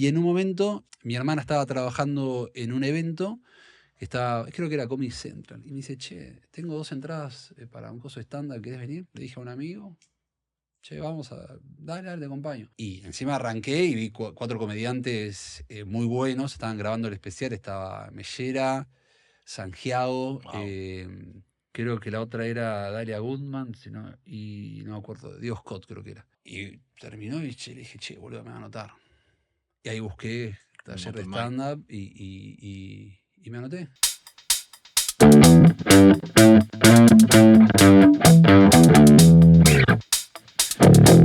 Y en un momento, mi hermana estaba trabajando en un evento, creo que era Comedy Central, y me dice, che, tengo 2 entradas para un coso estándar, ¿querés venir? Le dije a un amigo, che, dale, te acompaño. Y encima arranqué y vi 4 comediantes muy buenos, estaban grabando el especial, estaba Mellera, Sangiao, Wow. creo que la otra era Dalia Goodman, y no me acuerdo, Diego Scott creo que era. Y terminó y le dije, che, boludo, me va a anotar. Y ahí busqué Un taller de open mic. stand-up y me anoté.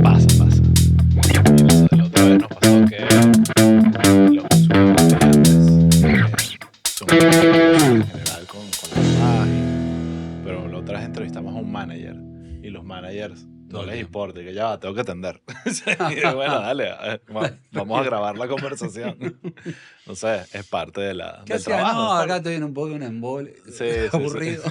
Pasa. Y la otra vez nos pasó que los comediantes son muy curiosos en general con la imagen, pero la otra vez entrevistamos a un manager y los managers Todo no el les tiempo. importa, que ya va, tengo que atender. Y bueno, dale, vamos a grabar la conversación. No sé, es parte de ¿Qué del hacías? trabajo, No, es acá parte. estoy en un poco de un embole. Sí. Aburrido.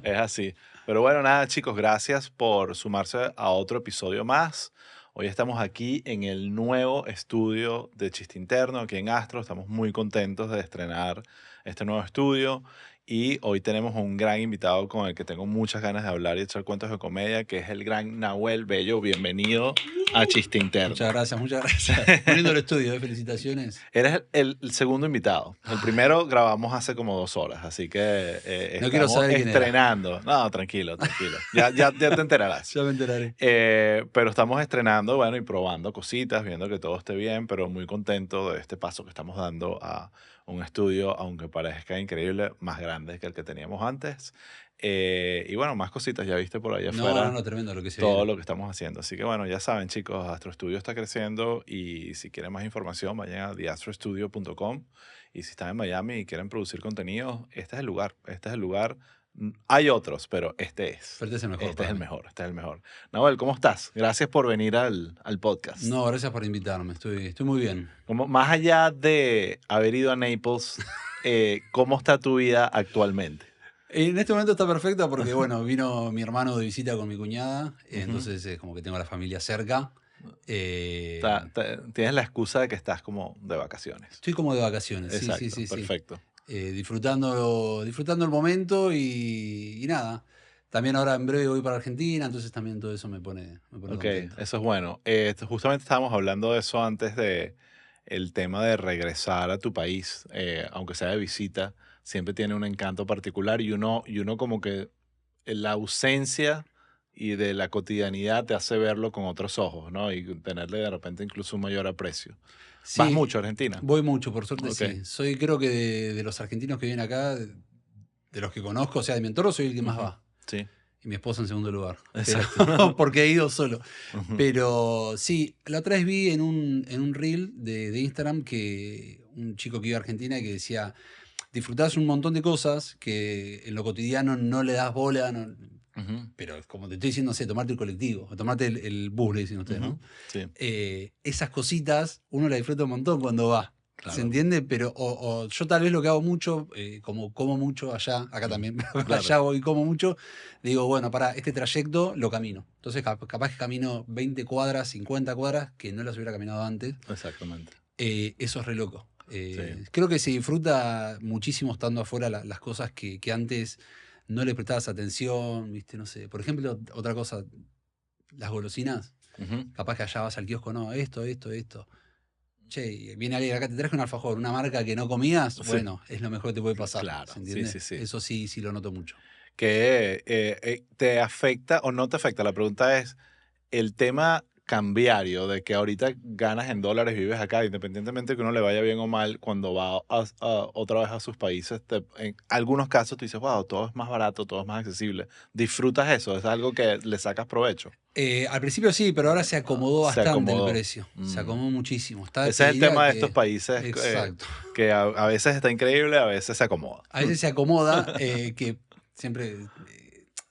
Es así. Pero bueno, nada, chicos, gracias por sumarse a otro episodio más. Hoy estamos aquí en el nuevo estudio de Chiste Interno, aquí en Astro. Estamos muy contentos de estrenar este nuevo estudio. Y hoy tenemos un gran invitado con el que tengo muchas ganas de hablar y echar cuentos de comedia, que es el gran Nahuel Bello. Bienvenido a Chiste Interno. Muchas gracias. Muy lindo el estudio, felicitaciones. Eres el segundo invitado. El primero grabamos hace como 2 horas, así que No quiero estamos saber quién era. estrenando. No, tranquilo. Ya te enterarás. Ya me enteraré. Pero estamos estrenando, bueno, y probando cositas, viendo que todo esté bien, pero muy contento de este paso que estamos dando a un estudio, aunque parezca increíble, más grande que el que teníamos antes. Y bueno, más cositas, ya viste por allá afuera No, tremendo lo que se todo viene. lo que estamos haciendo. Así que bueno, ya saben, chicos, Astro Studio está creciendo y si quieren más información, vayan a theastrostudio.com. Y si están en Miami y quieren producir contenido, este es el lugar. Este es el lugar. Hay otros, pero este es. Pero este es el mejor Este es para el mí. mejor, este es el mejor. Nahuel, ¿cómo estás? Gracias por venir al podcast. No, gracias por invitarme. Estoy muy bien. Como, más allá de haber ido a Naples, ¿cómo está tu vida actualmente? En este momento está perfecta porque, bueno, vino mi hermano de visita con mi cuñada, entonces es como que tengo a la familia cerca. Tienes la excusa de que estás como de vacaciones. Estoy como de vacaciones, Exacto, sí. perfecto. Disfrutando el momento y nada. También ahora en breve voy para Argentina, entonces también todo eso me pone Ok, contento. eso es bueno. Justamente estábamos hablando de eso antes de el tema de regresar a tu país, aunque sea de visita, siempre tiene un encanto particular y uno como que la ausencia y de la cotidianidad te hace verlo con otros ojos, ¿no? Y tenerle de repente incluso un mayor aprecio. ¿Vas Sí, mucho a Argentina? voy mucho, por suerte Ok. sí. Soy creo que de los argentinos que vienen acá, de los que conozco, o sea, de mi entorno soy el que más Ujú. va. Sí, Y mi esposa en segundo lugar. exacto. Pero, porque he ido solo. Ujú. Pero sí, la otra vez vi en un reel de Instagram que un chico que iba a Argentina y que decía, disfrutás un montón de cosas que en lo cotidiano no le das bola, Ujú, pero como te estoy diciendo, no sé, tomarte el colectivo, o tomarte el bus, le dicen ustedes, ujú. ¿no? Sí, Esas cositas uno las disfruta un montón cuando va. ¿Se claro. entiende? Pero o yo tal vez lo que hago mucho, como mucho allá, acá también, pero Claro. allá voy como mucho, digo, bueno, para este trayecto lo camino. Entonces capaz que camino 20 cuadras, 50 cuadras, que no las hubiera caminado antes. Exactamente. Eso es re loco. Sí. Creo que se disfruta muchísimo estando afuera las cosas que antes no le prestabas atención, ¿viste? No sé. Por ejemplo, otra cosa, las golosinas. Ujú. Capaz que allá vas al kiosco, no, esto. Che, viene alguien acá, te traje un alfajor, una marca que no comías, Sí, bueno, es lo mejor que te puede pasar. claro. ¿Se Sí, entiende? sí, sí. Eso sí lo noto mucho. Que te afecta o no te afecta. La pregunta es, el tema cambiario de que ahorita ganas en dólares, vives acá, independientemente que uno le vaya bien o mal, cuando va otra vez a sus países, en algunos casos tú dices, wow, todo es más barato, todo es más accesible. ¿Disfrutas eso? ¿Es algo que le sacas provecho? Al principio sí, pero ahora se acomodó Se bastante el acomodó. precio. Se acomodó muchísimo. Te Ese es el diría tema de estos que. países Exacto. que a veces está increíble, a veces se acomoda. A veces se acomoda, que siempre.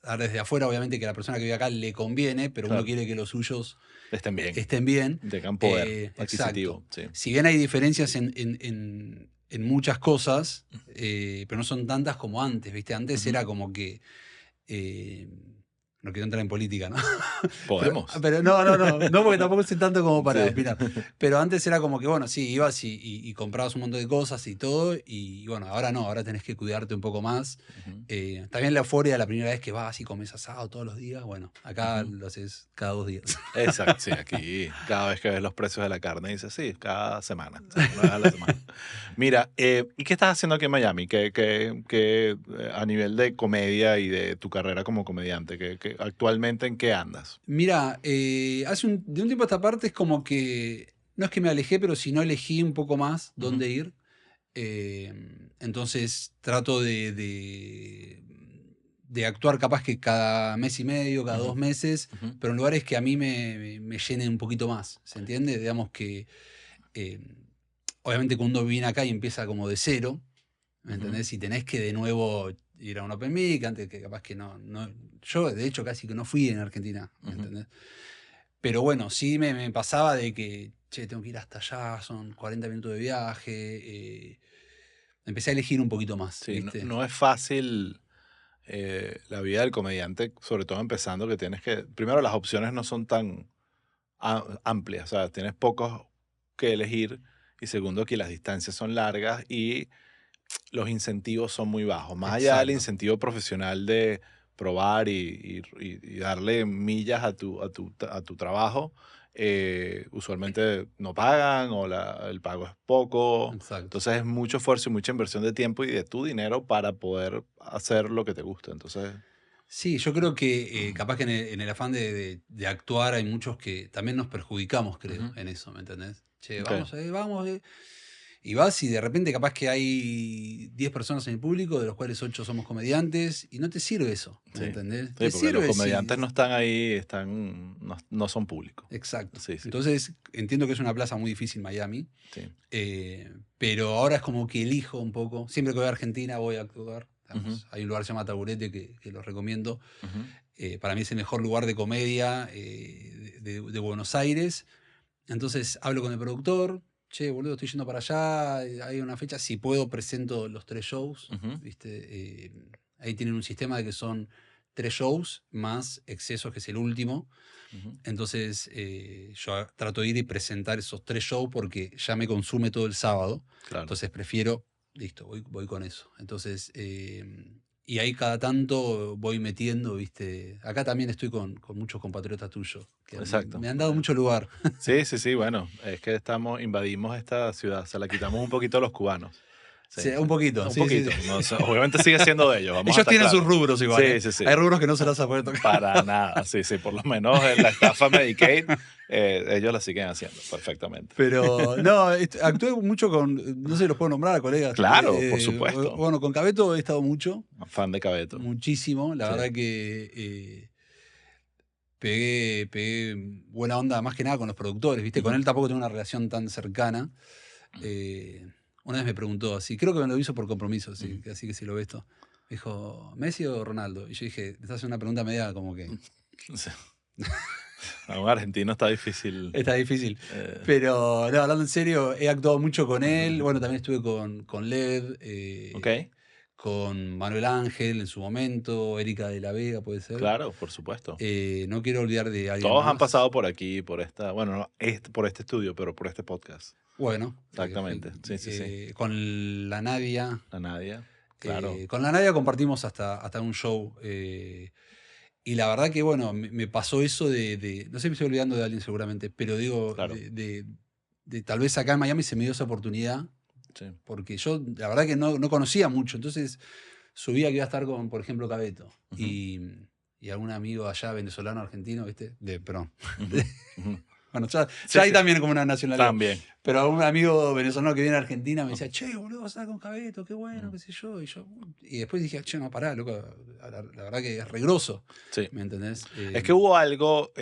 Ahora desde afuera, obviamente, que a la persona que vive acá le conviene, pero uno Claro, quiere que los suyos estén bien, estén bien. tengan poder Exacto. adquisitivo. Sí. Si bien hay diferencias en muchas cosas, pero no son tantas como antes, ¿viste? Antes Ujú. era como que eh, no quiero entrar en política, ¿no? Podemos. Pero no, porque tampoco sé tanto como para Sí. opinar. Pero antes era como que, bueno, sí, ibas y comprabas un montón de cosas y todo, y bueno, ahora no, ahora tenés que cuidarte un poco más. Ujú, También la euforia de la primera vez que vas y comes asado todos los días, bueno, acá ujú. lo haces cada 2 días. Exacto, sí, aquí cada vez que ves los precios de la carne dices, sí, cada semana, o sea, una vez a la semana. Mira, ¿y qué estás haciendo aquí en Miami? A nivel de comedia y de tu carrera como comediante, actualmente en qué andas? Mira, de un tiempo a esta parte es como que, no es que me alejé, pero si no elegí un poco más Ujú, dónde ir. Entonces trato de actuar capaz que cada mes y medio, cada ujú, 2 meses, ujú, pero en lugares que a mí me llenen un poquito más, ¿se entiende? Digamos que, eh, obviamente cuando uno viene acá y empieza como de cero, ¿me ujú. entendés? Y tenés que de nuevo ir a un Open Mic, antes que capaz que yo de hecho casi que no fui en Argentina, ¿me Ujú. entendés? Pero bueno, sí me pasaba de que, che, tengo que ir hasta allá, son 40 minutos de viaje. Empecé a elegir un poquito más, Sí, no, ¿viste? no es fácil la vida del comediante, sobre todo empezando, que tienes que, primero las opciones no son tan amplias, o sea, tienes pocos que elegir y segundo que las distancias son largas y los incentivos son muy bajos. Más allá del Exacto. incentivo profesional de probar y darle millas a tu trabajo, usualmente no pagan o el pago es poco. Exacto. Entonces es mucho esfuerzo y mucha inversión de tiempo y de tu dinero para poder hacer lo que te gusta. Entonces, Sí, yo creo que capaz que en el afán de actuar hay muchos que también nos perjudicamos, creo, ujú, en eso, ¿me entendés? Che, ok, vamos, vamos. Y vas y de repente capaz que hay 10 personas en el público, de los cuales 8 somos comediantes, y no te sirve eso, ¿me sí. entendés? Sí, Te porque los sirve si... comediantes no están ahí, no son públicos. Exacto. Sí, sí, Entonces, entiendo que es una plaza muy difícil Miami. sí. Pero ahora es como que elijo un poco. Siempre que voy a Argentina voy a actuar. Ujú, Digamos, hay un lugar que se llama Taburete que lo recomiendo. ujú, Para mí es el mejor lugar de comedia de Buenos Aires. Entonces hablo con el productor. Che, boludo, estoy yendo para allá. Hay una fecha. Si puedo, presento los 3 shows. ujú, ¿Viste? Ahí tienen un sistema de que son 3 shows más Excesos, que es el último. ujú. Entonces, yo trato de ir y presentar esos 3 shows porque ya me consume todo el sábado. Claro. Entonces prefiero, listo, voy con eso. Entonces, y ahí cada tanto voy metiendo, ¿viste? Acá también estoy con muchos compatriotas tuyos que Exacto. me han dado mucho lugar. Sí, sí, sí, bueno, es que invadimos esta ciudad, se la quitamos un poquito a los cubanos. Sí, Sí, un poquito, un sí, sí, sí. poquito. No, obviamente sigue siendo de ellos, vamos a Ellos estar tienen sus claros. rubros igual, ¿eh? Sí, sí, sí. Hay rubros que no se las vas a poder tocar. Para nada, sí, sí, por lo menos en la estafa Medicaid, ellos la siguen haciendo perfectamente. Pero no, actué mucho con, no sé si los puedo nombrar a colegas. Claro, por supuesto. Bueno, con Cabeto he estado mucho. Fan de Cabeto. Muchísimo. La Sí. verdad que pegué buena onda más que nada con los productores, ¿viste? Con Ujú, él tampoco tengo una relación tan cercana. Eh, una vez me preguntó así, creo que me lo hizo por compromiso, ujú. así que si lo ves esto. Me dijo, ¿Messi o Ronaldo? Y yo dije, te estás haciendo una pregunta media como que Sí. A un argentino está difícil. está difícil. eh, Pero no, hablando en serio, he actuado mucho con él. Bueno, también estuve con LED, ok, con Manuel Ángel en su momento, Erika de la Vega, puede ser. claro, por supuesto. No quiero olvidar de alguien Todos han más. pasado por aquí, bueno, no por este estudio, pero por este podcast. Bueno, Exactamente, sí, sí, sí. con la Nadia. La Nadia, claro, Con la Nadia compartimos hasta un show. Y la verdad que, bueno, me pasó eso no sé si me estoy olvidando de alguien seguramente, pero digo, claro, de tal vez acá en Miami se me dio esa oportunidad, sí. porque yo la verdad que no conocía mucho. Entonces subía que iba a estar con, por ejemplo, Cabeto. Ujú, Y algún amigo allá, venezolano, argentino, ¿viste? Perdón. ujú, ujú. Bueno, ya Sí, hay sí, también como una nacionalidad. también. Pero un amigo venezolano que viene a Argentina me Ujú, decía, che, boludo, vas a estar con Cabeto, qué bueno, ujú. qué sé yo. Y después dije, che, no, pará, loco, la verdad que es regroso, Sí. ¿me entendés? Es que hubo algo,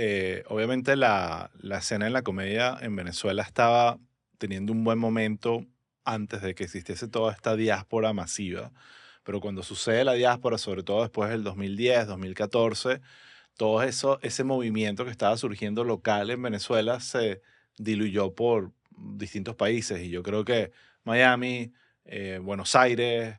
obviamente la escena en la comedia en Venezuela estaba teniendo un buen momento antes de que existiese toda esta diáspora masiva, pero cuando sucede la diáspora, sobre todo después del 2010, 2014, todo eso, ese movimiento que estaba surgiendo local en Venezuela se diluyó por distintos países y yo creo que Miami, Buenos Aires,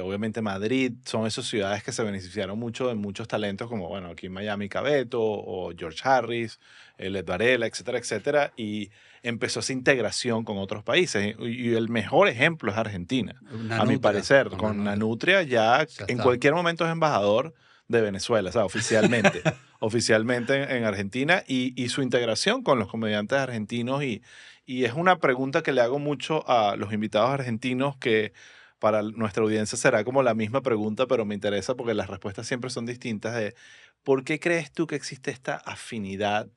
obviamente Madrid, son esas ciudades que se beneficiaron mucho de muchos talentos como, bueno, aquí en Miami Cabeto o George Harris, Led Varela, etcétera, etcétera, y empezó esa integración con otros países. Y el mejor ejemplo es Argentina, a mi Nanutria, parecer. con Con Nanutria. Nanutria ya Ya en está. cualquier momento es embajador de Venezuela, o sea, oficialmente. Oficialmente en Argentina y su integración con los comediantes argentinos y es una pregunta que le hago mucho a los invitados argentinos que para nuestra audiencia será como la misma pregunta, pero me interesa porque las respuestas siempre son distintas de ¿por qué crees tú que existe esta afinidad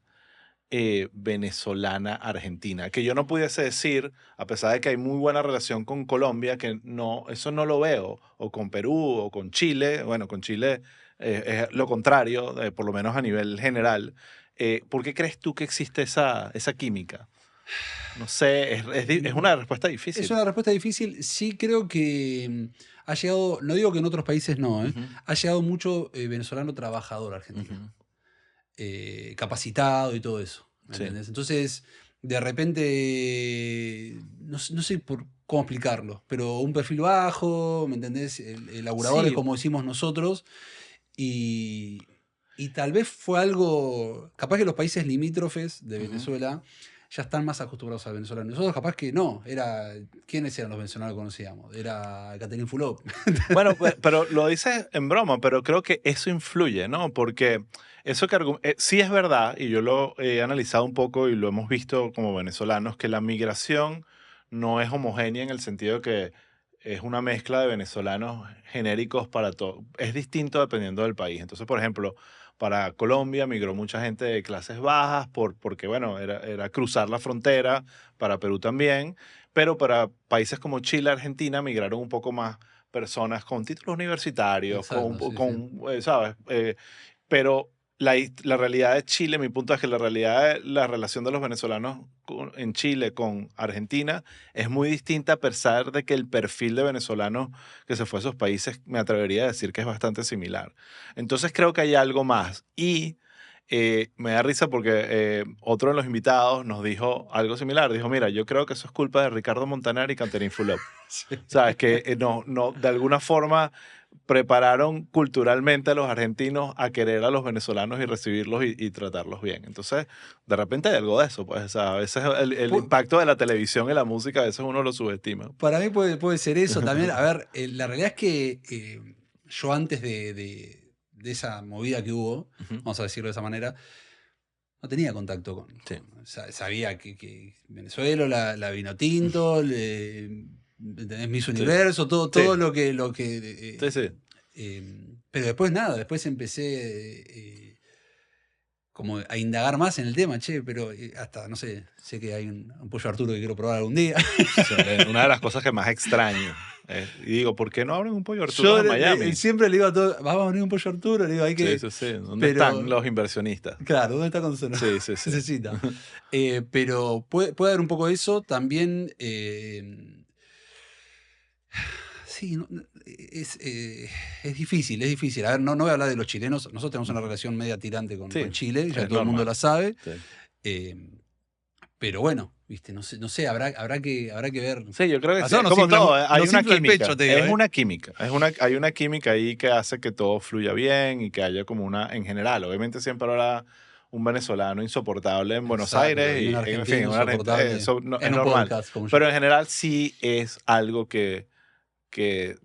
venezolana-argentina? Que yo no pudiese decir, a pesar de que hay muy buena relación con Colombia, que no, eso no lo veo, o con Perú, o con Chile, bueno, con Chile es lo contrario, por lo menos a nivel general. ¿Por qué crees tú que existe esa química? No sé, es una respuesta Es difícil. una respuesta difícil. Sí creo que ha llegado, no digo que en otros países no, Ujú, ha llegado mucho venezolano trabajador a Argentina, ujú. capacitado y todo eso, ¿me Sí, entendés? Entonces, de repente, no sé cómo explicarlo, pero un perfil bajo, ¿me entendés? El laburador es sí, como decimos nosotros, y, y tal vez fue algo, capaz que los países limítrofes de ujú. Venezuela ya están más acostumbrados al venezolano. Nosotros capaz que no, ¿quiénes eran los venezolanos que conocíamos? Era Catherine Fulop. Bueno, pero lo dices en broma, pero creo que eso influye, ¿no? Porque eso que sí es verdad, y yo lo he analizado un poco y lo hemos visto como venezolanos, que la migración no es homogénea en el sentido que es una mezcla de venezolanos genéricos para todo. Es distinto dependiendo del país. Entonces, por ejemplo, para Colombia migró mucha gente de clases bajas porque, bueno, era cruzar la frontera, para Perú también, pero para países como Chile, Argentina, migraron un poco más personas con títulos universitarios, Exacto, sí, sí. ¿sabes? Pero la realidad de Chile, mi punto es que la realidad de la relación de los venezolanos en Chile con Argentina es muy distinta a pesar de que el perfil de venezolanos que se fue a esos países me atrevería a decir que es bastante similar. Entonces creo que hay algo más y me da risa porque otro de los invitados nos dijo algo similar. Dijo, mira, yo creo que eso es culpa de Ricardo Montaner y Catherine Fulop. Sí. ¿Sabes? Que de alguna forma prepararon culturalmente a los argentinos a querer a los venezolanos y recibirlos y tratarlos bien. Entonces, de repente hay algo de eso, pues, o sea, a veces el Pu- impacto de la televisión y la música, a veces uno lo subestima. Para mí puede ser eso también. A ver, la realidad es que yo antes de esa movida que hubo, Ujú. vamos a decirlo de esa manera, no tenía contacto Sí, sabía que Venezuela, la vino tinto, ¿entendés? Miss sí, Universo, sí, todo lo que sí, sí. pero después nada, después empecé como a indagar más en el tema, che, pero hasta, no sé que hay un pollo Arturo que quiero probar algún día. Sí, una de las cosas que más extraño. Y digo, ¿por qué no abren un pollo Arturo Yo en Miami? siempre le digo a todos, vamos a venir un pollo Arturo, le digo, hay Sí, que, sí, sí. ¿Dónde están pero, los inversionistas? claro, ¿dónde está cuando se Sí, sí, sí. necesita? Pero puede haber un poco de eso, también, sí, es difícil, es difícil. A ver, no voy a hablar de los chilenos, nosotros tenemos una Ujú. relación media tirante con Sí, Chile, ya es todo el mundo normal. la sabe, Sí. eh, pero bueno, viste, no sé, habrá que ver. Sí, yo creo que A sí, nosotros es como todo, hay nos una infla el pecho, química, te digo, es una química, hay una química ahí que hace que todo fluya bien y que haya como una, en general, obviamente siempre habrá un venezolano insoportable en Buenos Exacto, Aires y un y en fin, argentino insoportable eso es en un normal, podcast, como yo. pero en general sí es algo que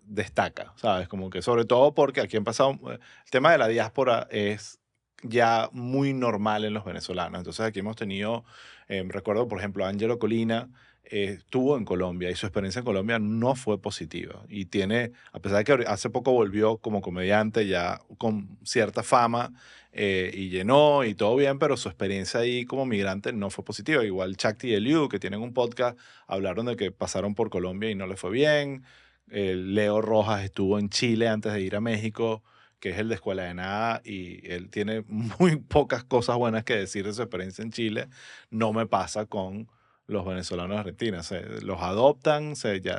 destaca, ¿sabes? Como que sobre todo porque aquí han pasado, el tema de la diáspora es ya muy normal en los venezolanos. Entonces aquí hemos tenido, recuerdo por ejemplo, Angelo Colina estuvo en Colombia y su experiencia en Colombia no fue positiva. Y tiene, a pesar de que hace poco volvió como comediante ya con cierta fama y llenó y todo bien, pero su experiencia ahí como migrante no fue positiva. Igual Chakti y Eliu, que tienen un podcast, hablaron de que pasaron por Colombia y no les fue bien. Leo Rojas estuvo en Chile antes de ir a México, que es el de Escuela de Nada, y él tiene muy pocas cosas buenas que decir de su experiencia en Chile. No me pasa con los venezolanos de Argentina. Los adoptan,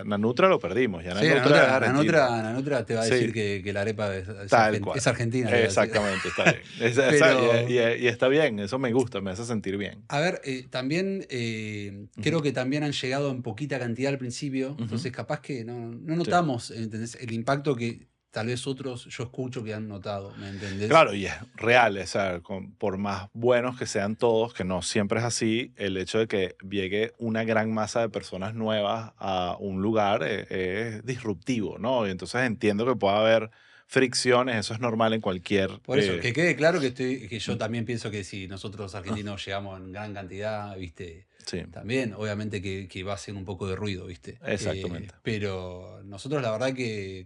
Nanutra lo perdimos, ya Sí, Nanutra es argentino. Nanutra te va a decir Sí, que la arepa tal cual. es argentina, te va a decir. Exactamente, está bien. Pero, Y está bien, eso me gusta, me hace sentir bien. a ver, también Ujú, creo que también han llegado en poquita cantidad al principio, ujú, entonces capaz que no sí. notamos, ¿entendés? El impacto que tal vez otros yo escucho que han notado, ¿me entendés? Claro, y es real, o sea, por más buenos que sean todos, que no siempre es así, el hecho de que llegue una gran masa de personas nuevas a un lugar es disruptivo, ¿no? Y entonces entiendo que pueda haber fricciones, eso es normal en cualquier... Por eso, que quede claro que yo mm, también pienso que si nosotros argentinos llegamos en gran cantidad, ¿viste? sí, También, obviamente que va a ser un poco de ruido, ¿viste? exactamente. Pero nosotros la verdad que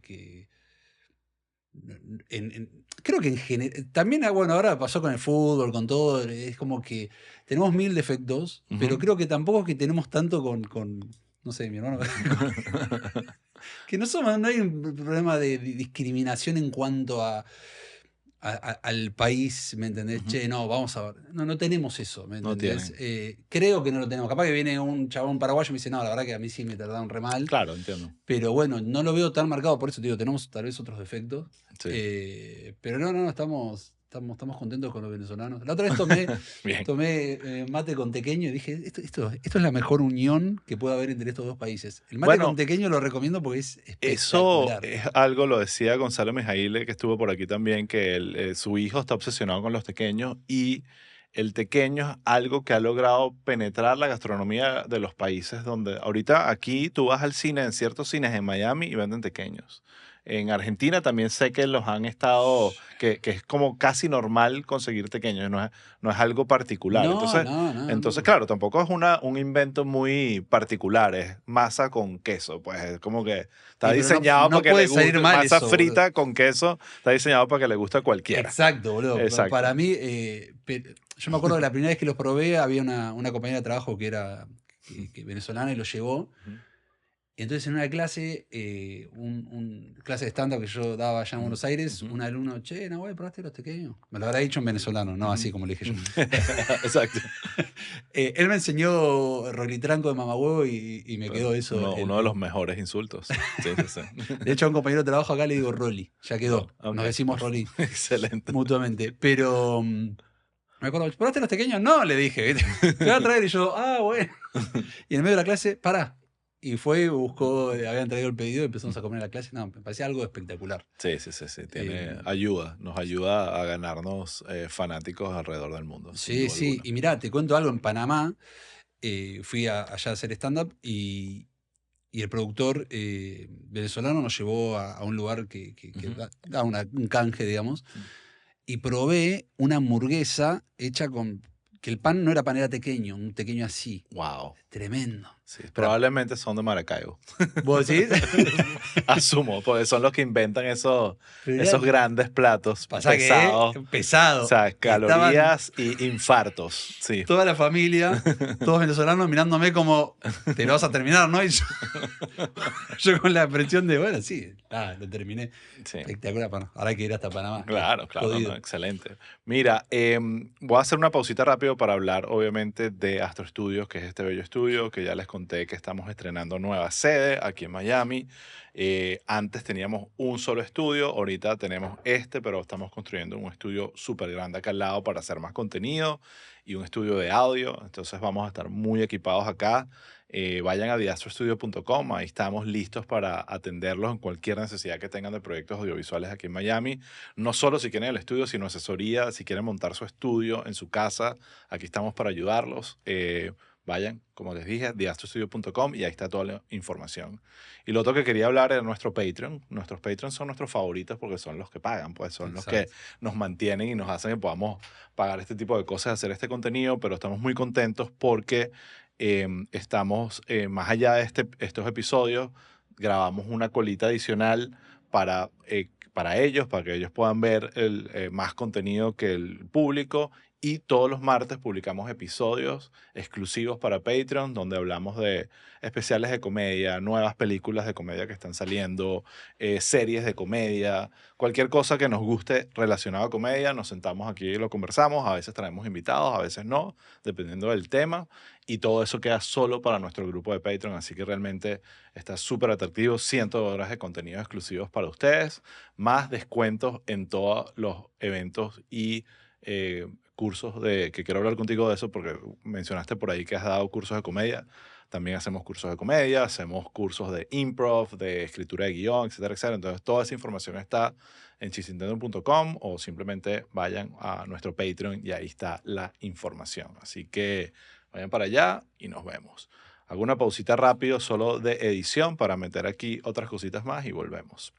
creo que en general, también, bueno, ahora pasó con el fútbol, con todo, es como que tenemos mil defectos, pero Ujú. creo que tampoco que tenemos tanto no sé, mi hermano, que no somos, no hay un problema de discriminación en cuanto al país, ¿me entendés? Ujú. Che, no, vamos a ver. No, no tenemos eso, ¿me No entendés? tienen. Creo que no lo tenemos. Capaz que viene un chabón paraguayo y me dice, no, la verdad que a mí sí me trataron re mal. Claro, entiendo. Pero bueno, no lo veo tan marcado, por eso te digo, tenemos tal vez otros defectos. Sí. Pero no, estamos contentos con los venezolanos. La otra vez Bien. tomé mate con tequeño y dije, esto es la mejor unión que puede haber entre estos dos países. El mate con Bueno, tequeño lo recomiendo porque es eso espectacular. es algo, lo decía Gonzalo Mijaíle, que estuvo por aquí también, que su hijo está obsesionado con los tequeños y el tequeño es algo que ha logrado penetrar la gastronomía de los países donde ahorita aquí tú vas al cine, en ciertos cines en Miami y venden tequeños. En Argentina también sé que los han estado, que es como casi normal conseguir tequeños, no es algo particular. No, Entonces, no, no, entonces, no. claro, tampoco es un invento muy particular, es masa con queso, pues es como que está Pero diseñado para no que le puede salir guste, mal masa eso, boludo. frita con queso, está diseñado para que le guste a cualquiera. Exacto, boludo. Exacto. Para mí, yo me acuerdo que la primera vez que los probé, había una compañera de trabajo que era que venezolana y lo llevó. Ujú, Y entonces en una clase, clase de stand-up que yo daba allá en ujú, Buenos Aires, ujú, un alumno, che, no, güey, ¿probaste los tequeños? Me lo habrá dicho en venezolano, no ujú. así como le dije yo. Exacto. Él me enseñó rolitranco de mamahuevo y me quedó eso. Uno de los mejores insultos. Sí, sí, sí. De hecho, a un compañero de trabajo acá le digo Rolly, ya quedó. Ok, Nos decimos Rolly excelente. mutuamente. Pero me acuerdo, ¿probaste los tequeños? No, le dije, ¿viste? Te voy a traer y yo, bueno. Y en el medio de la clase, pará. Y fue y buscó, habían traído el pedido y empezamos a comer en la clase. No, me parecía algo espectacular. Sí, sí, sí, sí. Eh, Nos ayuda a ganarnos fanáticos alrededor del mundo, sin sí, duda sí. alguna. Y mirá, te cuento algo, en Panamá fui allá a hacer stand-up y el productor venezolano nos llevó a un lugar que Ujú. da un canje, digamos, y probé una hamburguesa hecha con... que el pan no era pan, era pequeño, un pequeño así. Wow. Tremendo. Sí, Pero, probablemente son de Maracaibo. ¿vos decís? Asumo, porque son los que inventan Pero esos mirá, grandes platos pasa que pesados. O pesado. sea, Y estaban calorías y infartos. Sí. toda la familia, todos venezolanos mirándome como, te lo vas a terminar, ¿no? Y yo con la presión de, bueno, sí, lo terminé. Sí. Espectacular, ahora hay que ir hasta Panamá. Claro, claro, no, Jodido. excelente. Mira, voy a hacer una pausita rápido para hablar, obviamente, de Astro Studios, que es este bello estudio, que ya les conté que estamos estrenando nueva sede aquí en Miami. Antes teníamos un solo estudio, ahorita tenemos este, pero estamos construyendo un estudio súper grande acá al lado para hacer más contenido y un estudio de audio. Entonces vamos a estar muy equipados acá. Vayan a diastrostudio.com, ahí estamos listos para atenderlos en cualquier necesidad que tengan de proyectos audiovisuales aquí en Miami. No solo si quieren el estudio, sino asesoría, si quieren montar su estudio en su casa, aquí estamos para ayudarlos. Vayan, como les dije, diastrostudio.com y ahí está toda la información. Y lo otro que quería hablar era nuestro Patreon. Nuestros Patreons son nuestros favoritos porque son los que pagan, pues son los que Exacto. nos mantienen y nos hacen que podamos pagar este tipo de cosas, hacer este contenido, pero estamos muy contentos porque estamos, más allá de estos episodios, grabamos una colita adicional para ellos, para que ellos puedan ver más contenido que el público Y todos los martes publicamos episodios exclusivos para Patreon, donde hablamos de especiales de comedia, nuevas películas de comedia que están saliendo, series de comedia, cualquier cosa que nos guste relacionado a comedia. Nos sentamos aquí y lo conversamos. A veces traemos invitados, a veces no, dependiendo del tema. Y todo eso queda solo para nuestro grupo de Patreon. Así que realmente está súper atractivo. 100 horas de contenido exclusivos para ustedes, más descuentos en todos los eventos y cursos que quiero hablar contigo de eso porque mencionaste por ahí que has dado cursos de comedia. También hacemos cursos de comedia, hacemos cursos de improv, de escritura de guión, etcétera, etcétera. Entonces, toda esa información está en chistintendo.com o simplemente vayan a nuestro Patreon y ahí está la información. Así que vayan para allá y nos vemos. Hago una pausita rápido solo de edición para meter aquí otras cositas más y volvemos.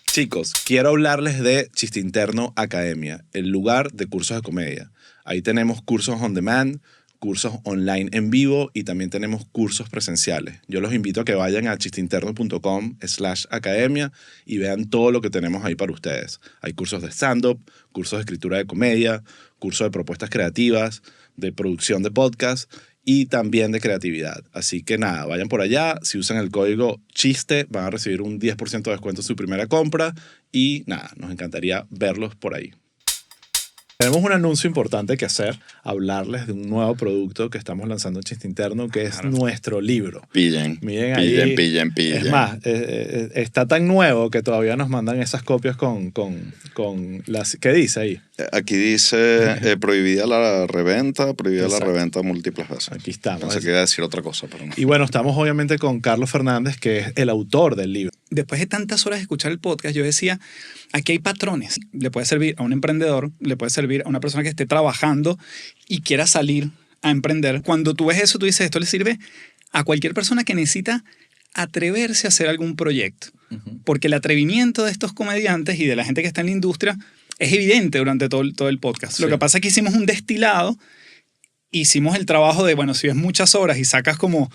Chicos, quiero hablarles de Chiste Interno Academia, el lugar de cursos de comedia. Ahí tenemos cursos on demand, cursos online en vivo y también tenemos cursos presenciales. Yo los invito a que vayan a chisteinterno.com/academia y vean todo lo que tenemos ahí para ustedes. Hay cursos de stand-up, cursos de escritura de comedia, cursos de propuestas creativas, de producción de podcast y también de creatividad. Así que nada, vayan por allá. Si usan el código CHISTE van a recibir un 10% de descuento en su primera compra y nada, nos encantaría verlos por ahí. Tenemos un anuncio importante que hacer, hablarles de un nuevo producto que estamos lanzando en Chiste Interno, que es nuestro libro. Pillen, Miren ahí, pillen. es más, está tan nuevo que todavía nos mandan esas copias con las... ¿Qué dice ahí? Aquí dice prohibida la reventa Exacto. múltiples veces. Aquí estamos. Pensé que iba a decir otra cosa, pero no. Y bueno, estamos obviamente con Carlos Fernández, que es el autor del libro. Después de tantas horas de escuchar el podcast, yo decía, aquí hay patrones. Le puede servir a un emprendedor, le puede servir a una persona que esté trabajando y quiera salir a emprender. Cuando tú ves eso, tú dices, esto le sirve a cualquier persona que necesita atreverse a hacer algún proyecto. Porque el atrevimiento de estos comediantes y de la gente que está en la industria es evidente durante todo el podcast. Sí. Lo que pasa es que hicimos un destilado, hicimos el trabajo de, bueno, si ves muchas horas y sacas como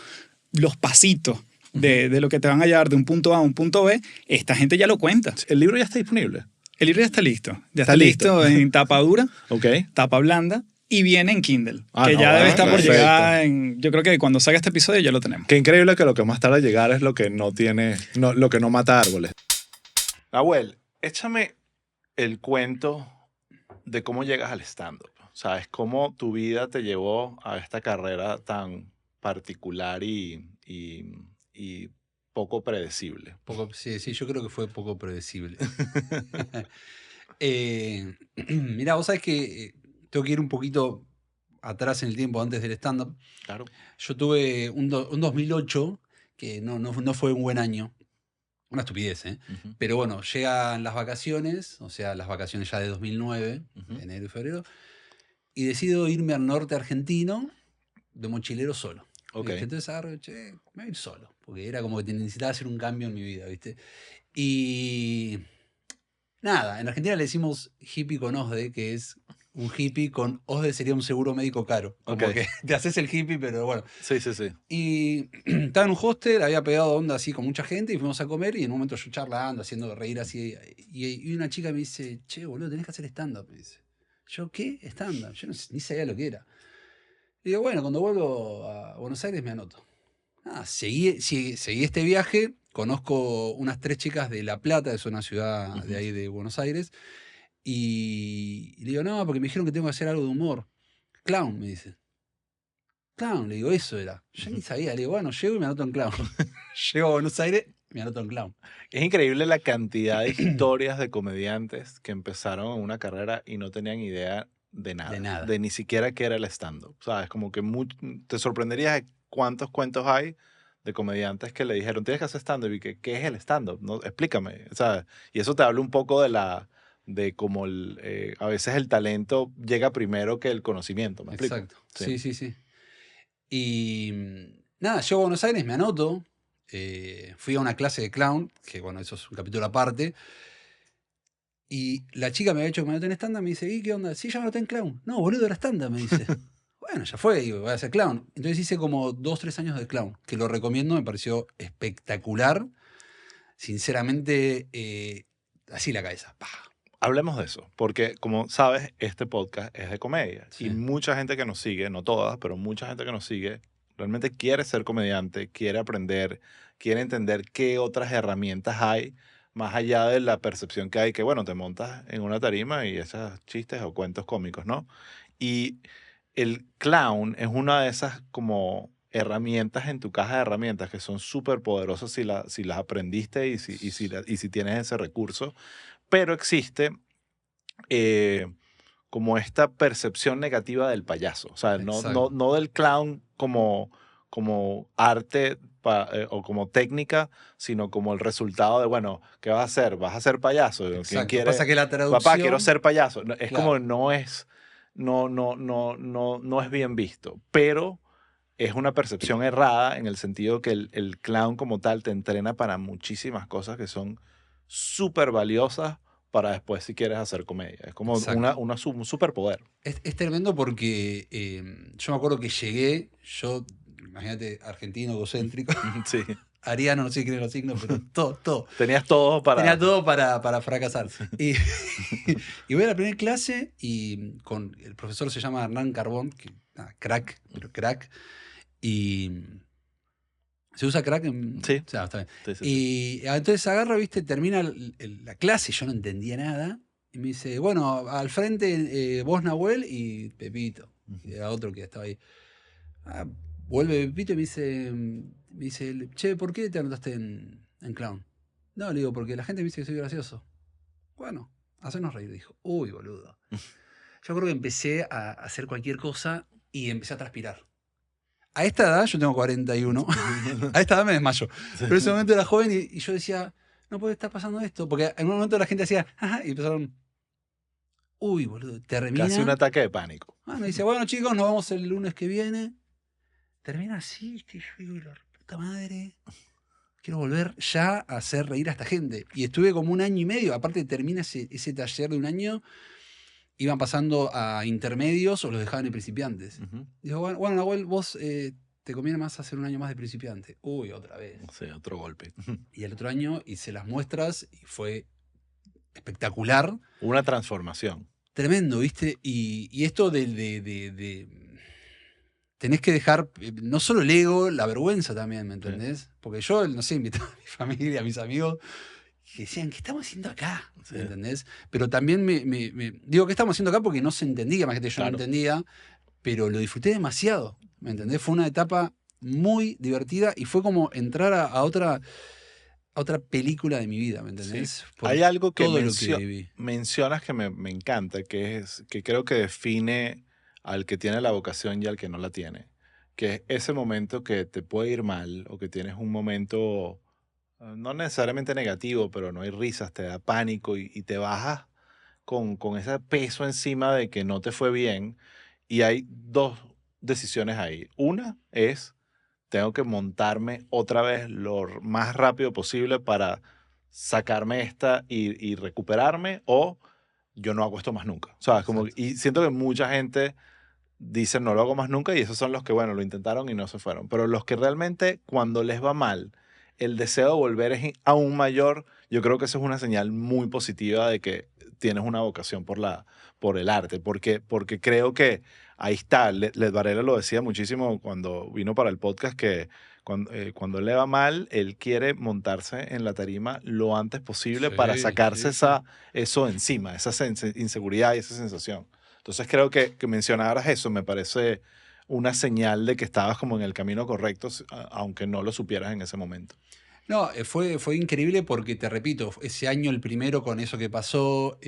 los pasitos de lo que te van a llevar de un punto A a un punto B, esta gente ya lo cuenta. El libro ya está disponible. El libro ya está listo. Ya Está está listo en tapa dura, Ok. tapa blanda y viene en Kindle. Ah, que no, ya debe bueno, estar por perfecto. llegar yo creo que cuando salga este episodio ya lo tenemos. Qué increíble que lo que más tarde a llegar es lo que no tiene, lo que no mata árboles. Nahuel, échame el cuento de cómo llegas al stand-up. ¿Sabes? Cómo tu vida te llevó a esta carrera tan particular y poco predecible. Sí, yo creo que fue poco predecible. Mirá, vos sabés que tengo que ir un poquito atrás en el tiempo antes del stand-up. Claro. Yo tuve un 2008 que no fue un buen año. Una estupidez, ¿eh? Pero bueno, llegan las vacaciones, o sea, las vacaciones ya de 2009, enero y febrero, y decido irme al norte argentino de mochilero solo. Ok. ¿Viste? Entonces agarro, me voy a ir solo, porque era como que necesitaba hacer un cambio en mi vida, ¿viste? Y nada, en Argentina le decimos hippie con OSDE, que es un hippie con OSDE sería un seguro médico caro. Como Ok. que te haces el hippie, pero bueno. Sí, sí, sí. Y estaba en un hostel, había pegado onda así con mucha gente y fuimos a comer y en un momento yo charlando, haciendo reír así. Y una chica me dice, che, boludo, tenés que hacer stand-up. Me dice. Yo, ¿qué? Stand-up. Yo ni sabía lo que era. Y digo, bueno, cuando vuelvo a Buenos Aires me anoto. Seguí este viaje, conozco unas 3 chicas de La Plata, que es una ciudad de ahí de Buenos Aires, y le digo, no, porque me dijeron que tengo que hacer algo de humor. Clown, me dice. Clown, le digo, eso era. Yo ni sabía, le digo, bueno, llego y me anoto en clown. Llego a Buenos Aires, me anoto en clown. Es increíble la cantidad de historias de comediantes que empezaron una carrera y no tenían idea de nada. De nada. De ni siquiera qué era el stand-up. ¿Sabes? Como que te sorprenderías de cuántos cuentos hay de comediantes que le dijeron, tienes que hacer stand-up. Y que, ¿qué es el stand-up? ¿No? Explícame. ¿Sabes? Y eso te habla un poco de cómo a veces el talento llega primero que el conocimiento. ¿Me explico? Exacto. Sí. Y nada, llego a Buenos Aires, me anoto. Fui a una clase de clown, que bueno, eso es un capítulo aparte. Y la chica me había dicho que me anoté en stand-up, me dice, ¿y qué onda? Sí, ya me anoté en clown. No, boludo, era stand-up, me dice. Bueno, ya fue, digo, voy a hacer clown. Entonces hice como 2-3 años de clown, que lo recomiendo, me pareció espectacular. Sinceramente, así la cabeza. ¡Pah! Hablemos de eso, porque como sabes, este podcast es de comedia Sí. y mucha gente que nos sigue, no todas, pero mucha gente que nos sigue, realmente quiere ser comediante, quiere aprender, quiere entender qué otras herramientas hay más allá de la percepción que hay que, bueno, te montas en una tarima y echas chistes o cuentos cómicos, ¿no? Y el clown es una de esas como herramientas en tu caja de herramientas que son súper poderosas si las aprendiste y si tienes ese recurso, pero existe eh, como esta percepción negativa del payaso, o sea, Exacto. no del clown como arte o como técnica, sino como el resultado de, bueno, ¿qué vas a hacer? ¿Vas a ser payaso? ¿Quién Exacto. quiere? Pasa que la Papá, quiero traducción... ser payaso. Es como Claro. no es bien visto, pero es una percepción errada en el sentido que el clown como tal te entrena para muchísimas cosas que son súper valiosas para después si quieres hacer comedia. Es como Exacto. un superpoder. Es tremendo porque yo me acuerdo que llegué, imagínate, argentino, egocéntrico, Sí. ariano, no sé quién es los signos, pero todo. Tenías todo para... Tenía todo para fracasar. Y, y voy a la primera clase y con el profesor se llama Hernán Carbón, que crack, pero crack. Y se usa crack en... Sí. O sea, está bien. Sí, sí, sí. Y entonces agarra, viste, termina la clase, yo no entendía nada. Y me dice, bueno, al frente vos, Nahuel, y Pepito. Y era otro que estaba ahí. Vuelve Pepito y me dice, che, ¿por qué te anotaste en clown? No, le digo, porque la gente me dice que soy gracioso. Bueno, hacernos reír, dijo. Uy, boludo. Yo creo que empecé a hacer cualquier cosa y empecé a transpirar. A esta edad, yo tengo 41, a esta edad me desmayo. Pero en ese momento era joven y yo decía, no puede estar pasando esto. Porque en un momento la gente hacía, ajá, y empezaron, uy, boludo, termina. Casi un ataque de pánico. Me dice, bueno, chicos, nos vemos el lunes que viene. Termina así, ¿viste? Y yo digo, la puta madre, quiero volver ya a hacer reír a esta gente. Y estuve como 1 año y medio, aparte termina ese taller de 1 año, iban pasando a intermedios o los dejaban en principiantes. Dijo, bueno, Nahuel, vos te conviene más hacer 1 año más de principiante. Uy, otra vez. Sí, otro golpe. Y el otro año hice las muestras y fue espectacular. Una transformación. Tremendo, ¿viste? Y esto tenés que dejar no solo el ego, la vergüenza también, ¿me entendés? Sí. Porque yo, no sé, invitaba a mi familia, a mis amigos, que decían, ¿qué estamos haciendo acá? ¿Me entendés? Pero también digo, ¿qué estamos haciendo acá? Porque no se entendía, más que yo no entendía, pero lo disfruté demasiado, ¿me entendés? Fue una etapa muy divertida y fue como entrar a otra película de mi vida, ¿me entendés? Sí. Hay algo que, todo lo que viví. mencionas que me encanta, que creo que define al que tiene la vocación y al que no la tiene, que es ese momento que te puede ir mal o que tienes un momento no necesariamente negativo, pero no hay risas, te da pánico y te bajas con ese peso encima de que no te fue bien. Y hay 2 decisiones ahí. Una es, tengo que montarme otra vez lo más rápido posible para sacarme esta y recuperarme, o yo no hago esto más nunca. O sea, y siento que mucha gente dice no lo hago más nunca y esos son los que, bueno, lo intentaron y no se fueron. Pero los que realmente cuando les va mal, el deseo de volver es aún mayor, yo creo que eso es una señal muy positiva de que tienes una vocación por el arte, porque creo que ahí está. Led Varela lo decía muchísimo cuando vino para el podcast, que cuando le va mal, él quiere montarse en la tarima lo antes posible para sacarse eso encima, esa inseguridad y esa sensación. Entonces creo que mencionaras eso me parece una señal de que estabas como en el camino correcto, aunque no lo supieras en ese momento. No, fue increíble porque, te repito, ese año el primero con eso que pasó,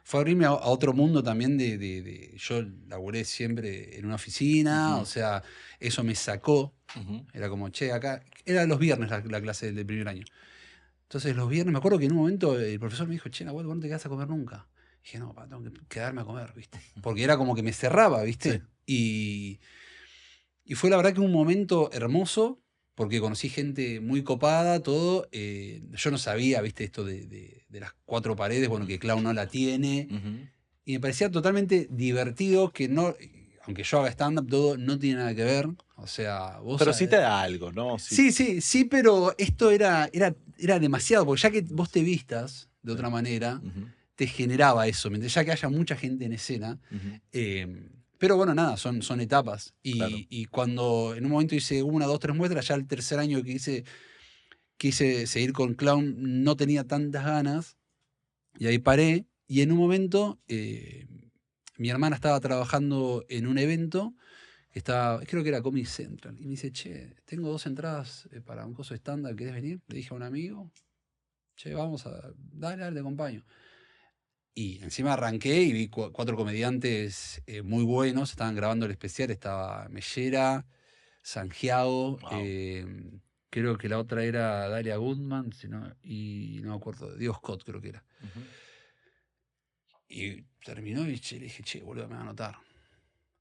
fue abrirme a otro mundo también yo laburé siempre en una oficina, o sea, eso me sacó, era como, che, acá, era los viernes la clase del primer año. Entonces los viernes, me acuerdo que en un momento el profesor me dijo, che, Nahuel, vos no te quedás a comer nunca. Y dije, no, papá, tengo que quedarme a comer, ¿viste? Porque era como que me cerraba, ¿viste? Sí. Y fue la verdad que un momento hermoso, porque conocí gente muy copada, todo. Yo no sabía, ¿viste? Esto de las 4 paredes, bueno, que Clown no la tiene. Y me parecía totalmente divertido que no, aunque yo haga stand-up, todo no tiene nada que ver. O sea, vos... Pero sí te da algo, ¿no? Sí, pero esto era demasiado, porque ya que vos te vistas de otra manera, te generaba eso, ¿me entendés? Ya que haya mucha gente en escena. Pero bueno, nada, son etapas. Claro. Y cuando en un momento hice 1, 2, 3 muestras, ya el tercer año que quise seguir con clown, no tenía tantas ganas. Y ahí paré. Y en un momento, mi hermana estaba trabajando en un evento creo que era Comic Central. Y me dice, che, tengo 2 entradas para un coso estándar, ¿querés venir? Le dije a un amigo, che, dale, te acompaño. Y encima arranqué y vi 4 comediantes muy buenos, estaban grabando el especial, estaba Mellera, Sangiao, Wow. creo que la otra era Dalia Goodman, y no me acuerdo, Diego Scott creo que era. Y terminó y le dije, che, boludo, me va a anotar.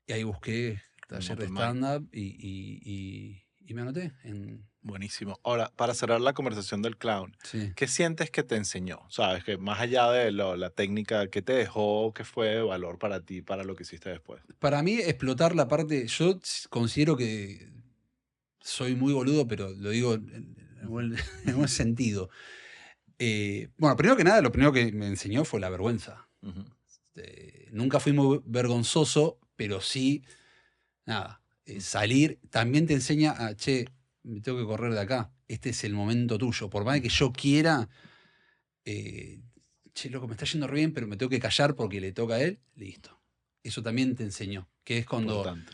Y ahí busqué taller de open mic. stand-up y me anoté. Buenísimo. Ahora, para cerrar la conversación del clown, Sí. ¿qué sientes que te enseñó? Sabes, que más allá de la técnica, ¿qué te dejó? ¿Qué fue de valor para ti, para lo que hiciste después? Para mí, explotar la parte. Yo considero que soy muy boludo, pero lo digo en buen sentido. Bueno, primero que nada, lo primero que me enseñó fue la vergüenza. Nunca fui muy vergonzoso, pero sí, nada, salir también te enseña a, che, me tengo que correr de acá. Este es el momento tuyo. Por más que yo quiera, che, loco, me está yendo re bien, pero me tengo que callar porque le toca a él. Listo. Eso también te enseñó. Que es cuando. Importante.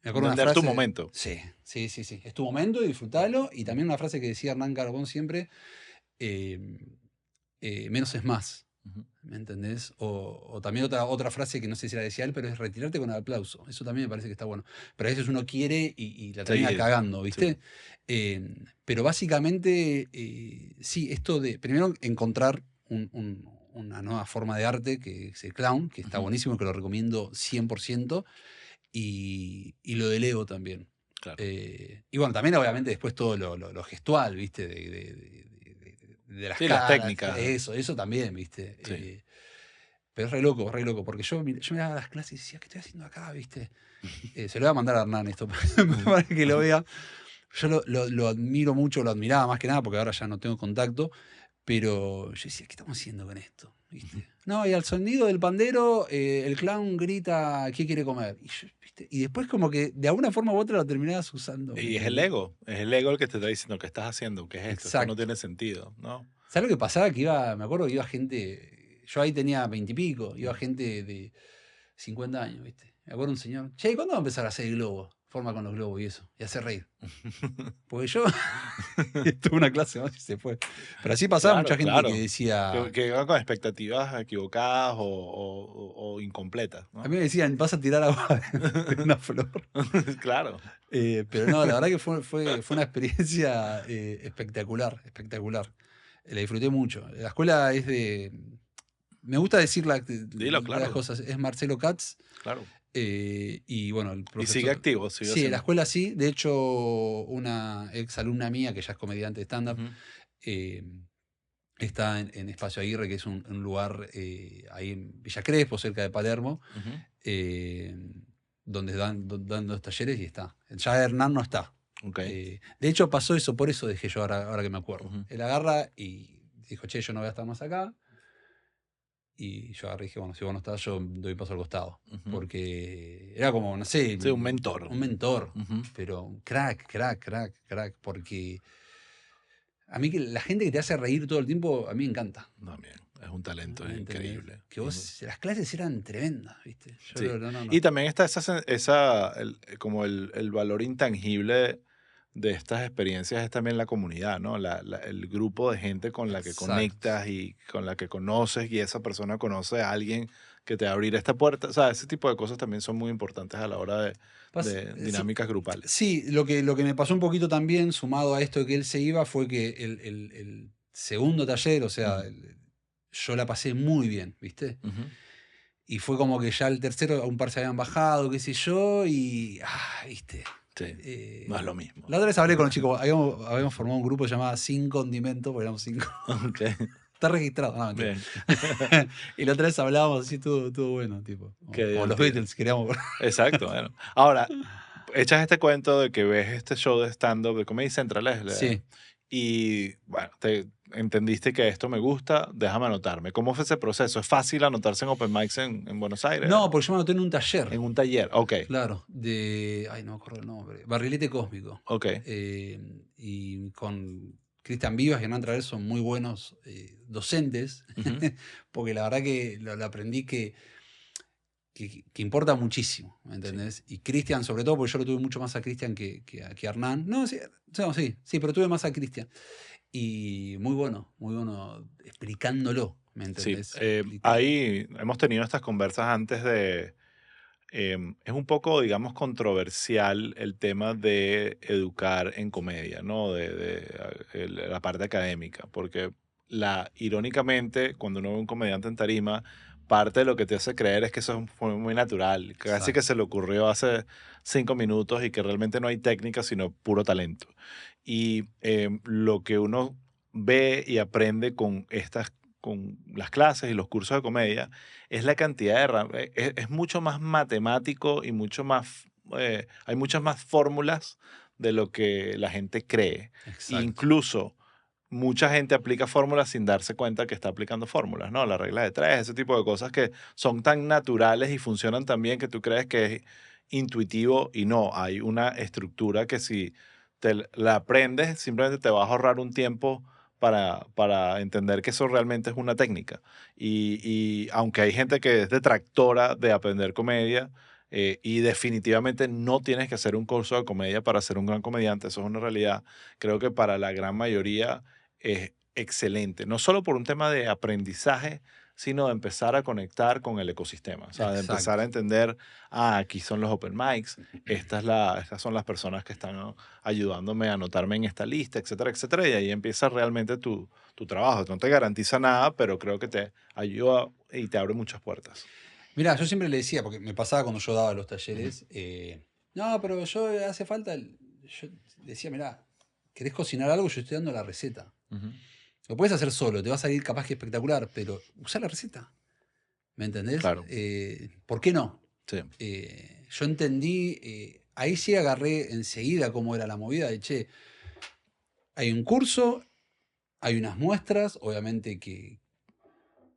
Me acuerdo una Entender frase. tu momento. Sí. Es tu momento y disfrutalo. Y también una frase que decía Hernán Carbón siempre: menos es más. ¿Me entendés? O también otra frase que no sé si la decía él, pero es retirarte con el aplauso. Eso también me parece que está bueno. Pero a veces uno quiere y la termina cagando, ¿viste? Sí. Pero básicamente, sí, esto de primero encontrar una nueva forma de arte, que es el clown, que está buenísimo, que lo recomiendo 100%, y lo del ego también. Claro. Y bueno, también obviamente después todo lo gestual, ¿viste? De las las caras, técnicas. Eso también, ¿viste? Sí. Pero es re loco, porque yo miraba las clases y decía, ¿qué estoy haciendo acá, viste? Se lo voy a mandar a Hernán esto para que lo vea. Yo lo admiro mucho, lo admiraba más que nada, porque ahora ya no tengo contacto, pero yo decía, ¿qué estamos haciendo con esto? ¿Viste? No, y al sonido del pandero, el clown grita, ¿qué quiere comer? ¿Viste? Y después como que de alguna forma u otra lo terminabas usando. Y es el ego el que te está diciendo, ¿qué estás haciendo? ¿Qué es esto? Esto no tiene sentido, ¿no? ¿Sabes lo que pasaba? Que me acuerdo que iba gente, yo ahí tenía 20 y pico, iba gente de 50 años, ¿viste? Me acuerdo un señor, che, ¿cuándo va a empezar a hacer el globo? Forma con los globos y eso, y hacer reír. Porque yo tuve una clase más y se fue. Pero así pasaba mucha gente que decía... Que iba con expectativas equivocadas o incompletas, ¿no? A mí me decían, vas a tirar agua de una flor. Claro. Pero no, la verdad que fue una experiencia espectacular. La disfruté mucho. La escuela es de... Me gusta decir las cosas. Es Marcelo Katz. Claro. Y bueno, el profesor... Y sigue activo. Sí, la escuela sí. De hecho, una ex alumna mía, que ya es comediante de stand-up, está en Espacio Aguirre, que es un lugar ahí en Villa Crespo, cerca de Palermo, donde dan 2 talleres y está. Ya Hernán no está. Okay. De hecho, pasó eso, por eso dejé yo ahora que me acuerdo. Él agarra y dijo, che, yo no voy a estar más acá. Y yo agarré y dije, bueno, si vos no estás, yo doy paso al costado. Porque era como, no sé... Sí, un mentor. Un mentor. Pero crack. Porque a mí que la gente que te hace reír todo el tiempo, a mí me encanta. También. Es un talento increíble. Que las clases eran tremendas, ¿viste? Sí. Y también está como el valor intangible de estas experiencias es también la comunidad, ¿no? El grupo de gente con la que conectas y con la que conoces y esa persona conoce a alguien que te va a abrir esta puerta. O sea, ese tipo de cosas también son muy importantes a la hora de dinámicas grupales. Sí, lo que me pasó un poquito también, sumado a esto de que él se iba, fue que el segundo taller, o sea, yo la pasé muy bien, ¿viste? Y fue como que ya el tercero, un par se habían bajado, qué sé yo, y... ¿viste? Sí, no es lo mismo. La otra vez hablé con los chicos, habíamos formado un grupo llamado Sin Condimento, porque éramos 5. Okay. Está registrado. No, bien. Y la otra vez hablábamos así, todo bueno, tipo. Como los Beatles, queríamos... Exacto, bueno. Ahora, echas este cuento de que ves este show de stand-up de Comedy Central, sí. Y bueno, entendiste que esto me gusta, déjame anotarme. ¿Cómo fue ese proceso? ¿Es fácil anotarse en Open Mics en Buenos Aires? No, porque yo me anoté en un taller. En un taller, ok. Claro, ay, no me acuerdo el nombre. Barrilete Cósmico. Ok. Y con Cristian Vivas y Hernán Traver son muy buenos docentes, Ujú. porque la verdad que lo aprendí que importa muchísimo, ¿me Sí. entendés? Y Cristian, sobre todo, porque yo lo tuve mucho más a Cristian que a Hernán. No, sí, sí, pero tuve más a Cristian. Y muy bueno explicándolo, ¿me Sí, entendés? ahí hemos tenido estas conversas antes de... es un poco, digamos, controversial el tema de educar en comedia, ¿no? La parte académica, porque irónicamente, cuando uno ve un comediante en tarima, parte de lo que te hace creer es que eso fue muy natural, casi que Exacto. se le ocurrió hace 5 minutos y que realmente no hay técnica, sino puro talento. Y lo que uno ve y aprende con las clases y los cursos de comedia es la cantidad de es mucho más matemático y mucho más hay muchas más fórmulas de lo que la gente cree. Exacto. Incluso mucha gente aplica fórmulas sin darse cuenta que está aplicando fórmulas, ¿no? La regla de tres, ese tipo de cosas que son tan naturales y funcionan tan bien que tú crees que es intuitivo y no, hay una estructura que si la aprendes, simplemente te vas a ahorrar un tiempo para entender que eso realmente es una técnica. Y aunque hay gente que es detractora de aprender comedia, y definitivamente no tienes que hacer un curso de comedia para ser un gran comediante, eso es una realidad. Creo que para la gran mayoría es excelente, no solo por un tema de aprendizaje, sino de empezar a conectar con el ecosistema, o sea, de empezar a Exacto. entender, aquí son los open mics, estas son las personas que están, ¿no?, ayudándome a anotarme en esta lista, etcétera, etcétera, y ahí empieza realmente tu trabajo. No te garantiza nada, pero creo que te ayuda y te abre muchas puertas. Mirá, yo siempre le decía, porque me pasaba cuando yo daba los talleres, no, pero yo hace falta, yo decía, mirá, ¿querés cocinar algo? Yo estoy dando la receta. Ujú. Lo puedes hacer solo, te va a salir capaz que espectacular, pero usa la receta. ¿Me entendés? Claro. ¿Por qué no? Sí. Yo entendí, ahí sí agarré enseguida cómo era la movida de, che, hay un curso, hay unas muestras, obviamente que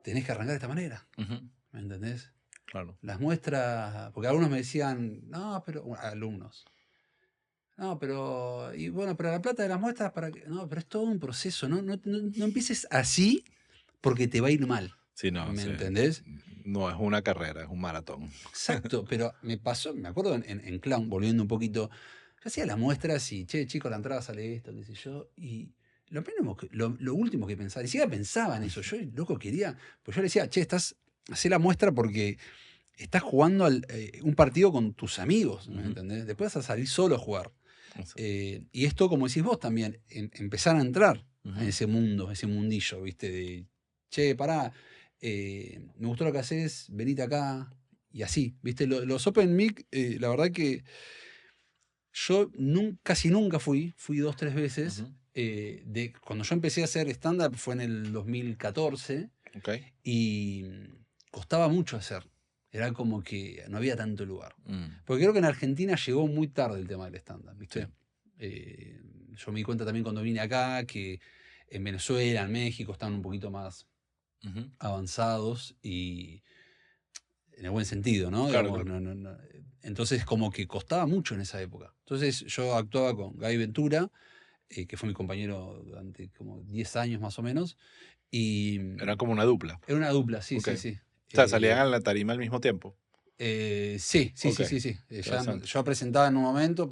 tenés que arrancar de esta manera. Ujú. ¿Me entendés? Claro. Las muestras, porque algunos me decían, no, pero, alumnos, no, pero, y bueno, pero la plata de las muestras para que, no, pero es todo un proceso, no empieces así porque te va a ir mal, Sí, no, ¿me sí. entendés? No es una carrera, es un maratón. Exacto, pero me pasó, me acuerdo en Clown, volviendo un poquito, yo hacía las muestras y, che, chicos, la entrada sale esto, qué sé yo, y lo último que pensaba, ni siquiera pensaba en eso, yo, loco, quería, pues yo le decía, che, hacé la muestra porque estás jugando un partido con tus amigos, ¿me Ujú. entendés? Después vas a salir solo a jugar. Eso. Y esto, como decís vos también, empezar a entrar Ujú. a ese mundo, ese mundillo, ¿viste? De, che, pará, me gustó lo que haces, venite acá, y así, ¿viste? Los Open Mic, la verdad que yo casi nunca fui 2, 3 veces. Ujú. Cuando yo empecé a hacer stand-up fue en el 2014 Ok. y costaba mucho hacer. Era como que no había tanto lugar. Mm. Porque creo que en Argentina llegó muy tarde el tema del stand-up, ¿viste? Sí. Yo me di cuenta también cuando vine acá que en Venezuela, en México, estaban un poquito más Ujú. avanzados y en el buen sentido, ¿no? Claro, Digamos, claro. no. Entonces como que costaba mucho en esa época. Entonces yo actuaba con Gaby Ventura, que fue mi compañero durante como 10 años más o menos, y Era como una dupla. era una dupla, sí, Ok. sí, sí. O sea, salían a la tarima al mismo tiempo. Sí. Ok. Ella, Interesante. yo presentaba en un momento,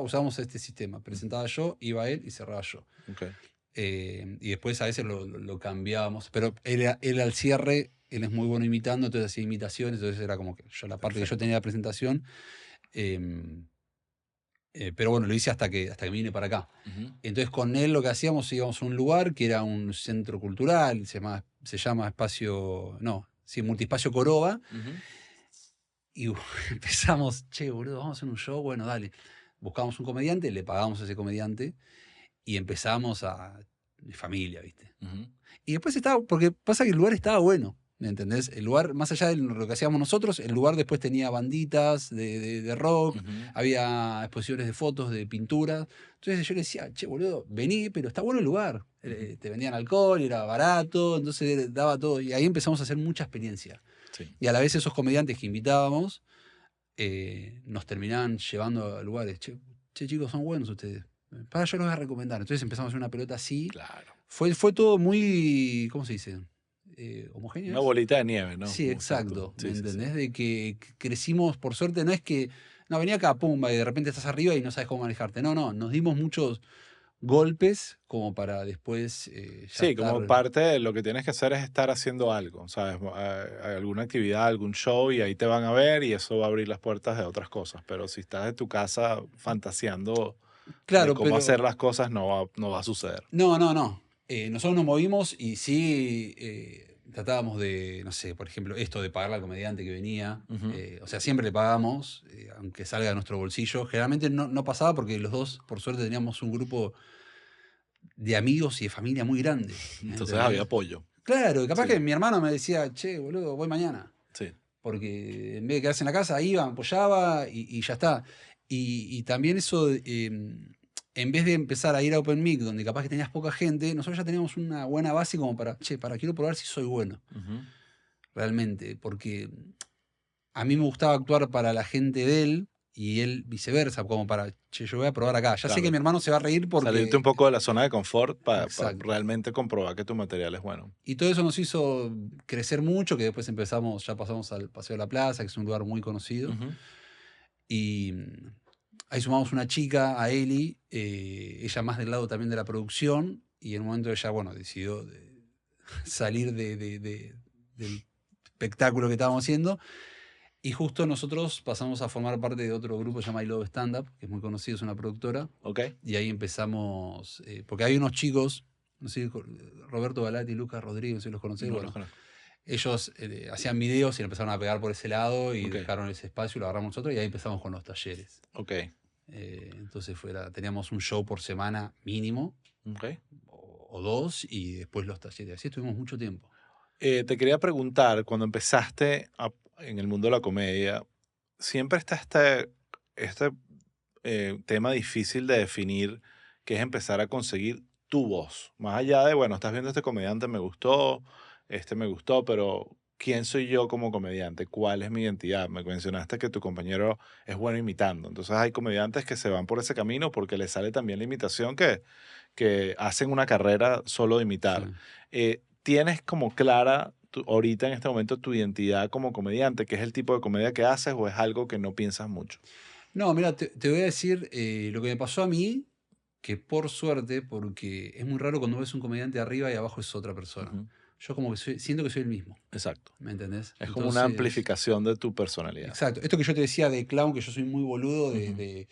usábamos este sistema. Presentaba yo, iba él y cerraba yo. Ok. Y después a veces lo cambiábamos. Pero él al cierre, él es muy bueno imitando, entonces hacía imitaciones. Entonces era como que yo, la parte que yo Perfecto. tenía de presentación. Pero bueno, lo hice hasta que vine para acá. Ujú. Entonces con él lo que hacíamos, íbamos a un lugar que era un centro cultural, se llama Espacio, no, sí, Multiespacio Coroba. Ujú. Y empezamos, che, boludo, vamos a hacer un show, bueno, dale. Buscamos un comediante, le pagamos a ese comediante y empezamos de familia, ¿viste? Ujú. Y después porque pasa que el lugar estaba bueno, ¿me entendés? El lugar, más allá de lo que hacíamos nosotros, el lugar después tenía banditas de rock, Ujú. había exposiciones de fotos, de pinturas. Entonces yo le decía, che, boludo, vení, pero está bueno el lugar. Te vendían alcohol, era barato, entonces daba todo. Y ahí empezamos a hacer mucha experiencia. Sí. Y a la vez esos comediantes que invitábamos nos terminaban llevando a lugares. Che, chicos, son buenos ustedes. Para, yo los voy a recomendar. Entonces empezamos a hacer una pelota así. Claro. Fue todo muy, ¿cómo se dice? Homogéneo. Una ¿es? bolita de nieve, ¿no? Sí, exacto. Sí, ¿Me sí, sí. entendés? De que crecimos, por suerte, no es que, no, venía acá, pumba, y de repente estás arriba y no sabes cómo manejarte. No, nos dimos muchos golpes como para después ya Sí, estar... como parte de lo que tienes que hacer es estar haciendo algo, ¿sabes? Alguna actividad, algún show y ahí te van a ver y eso va a abrir las puertas de otras cosas. Pero si estás en tu casa fantaseando de Claro, cómo pero... hacer las cosas, no va a suceder. No. Nosotros nos movimos y sí tratábamos de, no sé, por ejemplo, esto de pagarle al comediante que venía. Ujú. O sea, siempre le pagamos, aunque salga de nuestro bolsillo. Generalmente no pasaba porque los dos, por suerte, teníamos un grupo de amigos y de familia muy grande. Entonces ¿entendés? había apoyo. Claro, y capaz Sí. que mi hermano me decía, che, boludo, voy mañana. Sí. Porque en vez de quedarse en la casa, iba, apoyaba y ya está. Y también eso, en vez de empezar a ir a Open Mic, donde capaz que tenías poca gente, nosotros ya teníamos una buena base como para, quiero probar si soy bueno, Ujú. realmente. Porque a mí me gustaba actuar para la gente de él y él viceversa, como para, yo voy a probar acá. Ya sé Claro. que mi hermano se va a reír porque... Salirte un poco de la zona de confort para Exacto. realmente comprobar que tu material es bueno. Y todo eso nos hizo crecer mucho, que después ya pasamos al Paseo de la Plaza, que es un lugar muy conocido. Ujú. Y ahí sumamos una chica, a Eli, ella más del lado también de la producción, y en un momento ella, bueno, decidió salir del espectáculo que estábamos haciendo, y justo nosotros pasamos a formar parte de otro grupo que se llama I Love Stand Up, que es muy conocido, es una productora, ¿Ok? y ahí empezamos, porque hay unos chicos, no sé, Roberto Balati y Lucas Rodríguez, no sé si los conocés, No bueno, los conozco. ellos hacían videos y empezaron a pegar por ese lado y Ok. dejaron ese espacio y lo agarramos nosotros y ahí empezamos con los talleres. Ok. Entonces teníamos un show por semana mínimo Ok. o dos y después los talleres. Así estuvimos mucho tiempo. Te quería preguntar, cuando empezaste en el mundo de la comedia, siempre está este tema difícil de definir, que es empezar a conseguir tu voz. Más allá de, bueno, estás viendo este comediante, me gustó, este me gustó, pero ¿quién soy yo como comediante? ¿Cuál es mi identidad? Me mencionaste que tu compañero es bueno imitando. Entonces hay comediantes que se van por ese camino porque les sale también la imitación que hacen una carrera solo de imitar. Sí. ¿Tienes como clara ahorita en este momento tu identidad como comediante? ¿Qué es el tipo de comedia que haces o es algo que no piensas mucho? No, mira, te voy a decir lo que me pasó a mí, que por suerte, porque es muy raro cuando ves un comediante arriba y abajo es otra persona. Ujú. Yo como que siento que soy el mismo, Exacto. ¿me entendés? Es como una Entonces, amplificación de tu personalidad. exacto. Esto que yo te decía de clown, que yo soy muy boludo Ujú.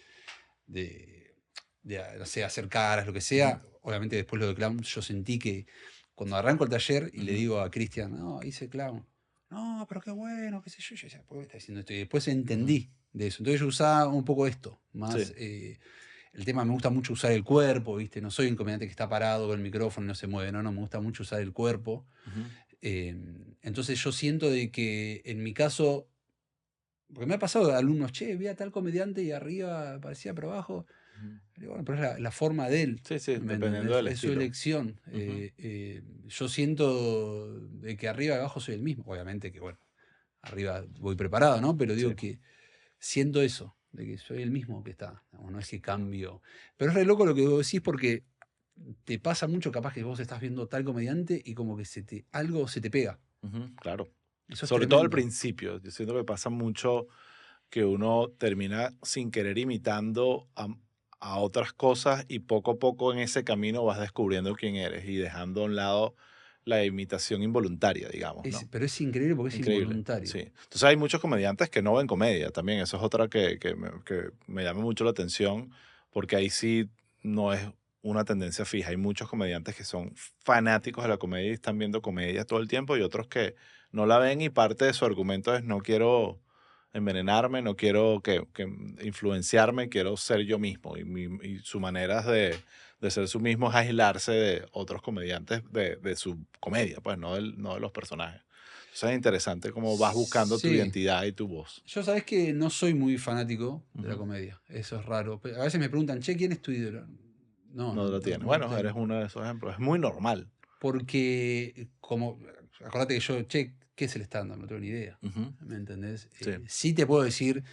no sé, hacer caras, lo que sea. Obviamente después lo de clown, yo sentí que cuando arranco el taller y le Ujú. digo a Cristian, no, hice clown. No, pero qué bueno, qué sé yo. Yo decía, ¿por qué está diciendo esto? Y después entendí de eso. Entonces yo usaba un poco esto, más Sí. el tema, me gusta mucho usar el cuerpo, ¿viste? No soy un comediante que está parado con el micrófono y no se mueve, no, me gusta mucho usar el cuerpo. Ujú. Entonces yo siento de que en mi caso, porque me ha pasado de alumnos, che, vi a tal comediante y arriba parecía, pero abajo. Ujú. Digo, bueno, pero es la forma de él. Sí, sí, ¿Me dependiendo entendés? del Es su estilo. elección. Yo siento de que arriba y abajo soy el mismo. Obviamente que, bueno, arriba voy preparado, ¿no? Pero digo Sí. que siento eso, de que soy el mismo que está. No es que cambio. Pero es re loco lo que vos decís porque te pasa mucho, capaz que vos estás viendo tal comediante y como que algo se te pega. Ujú, claro. Eso es Sobre todo al tremendo. principio. Yo siento que pasa mucho que uno termina sin querer imitando a otras cosas y poco a poco en ese camino vas descubriendo quién eres y dejando a un lado la imitación involuntaria, digamos, ¿no? Pero es increíble porque es Increíble, involuntario. sí. Entonces hay muchos comediantes que no ven comedia también. Eso es otra que me llama mucho la atención porque ahí sí no es una tendencia fija. Hay muchos comediantes que son fanáticos de la comedia y están viendo comedia todo el tiempo y otros que no la ven y parte de su argumento es no quiero envenenarme, no quiero que influenciarme, quiero ser yo mismo. Y su manera de ser su mismo es aislarse de otros comediantes de su comedia, pues no de los personajes. Entonces es interesante cómo vas buscando tu Sí. identidad y tu voz. Yo sabés que no soy muy fanático de la Ujú. comedia. Eso es raro. A veces me preguntan, che, ¿quién es tu ídolo? No lo tiene. Bueno, tengo. eres uno de esos ejemplos. Es muy normal. Porque, como, acordate que yo, che, ¿qué es el stand-up? No tengo ni idea. Ujú. ¿Me entendés? Sí. Sí te puedo decir,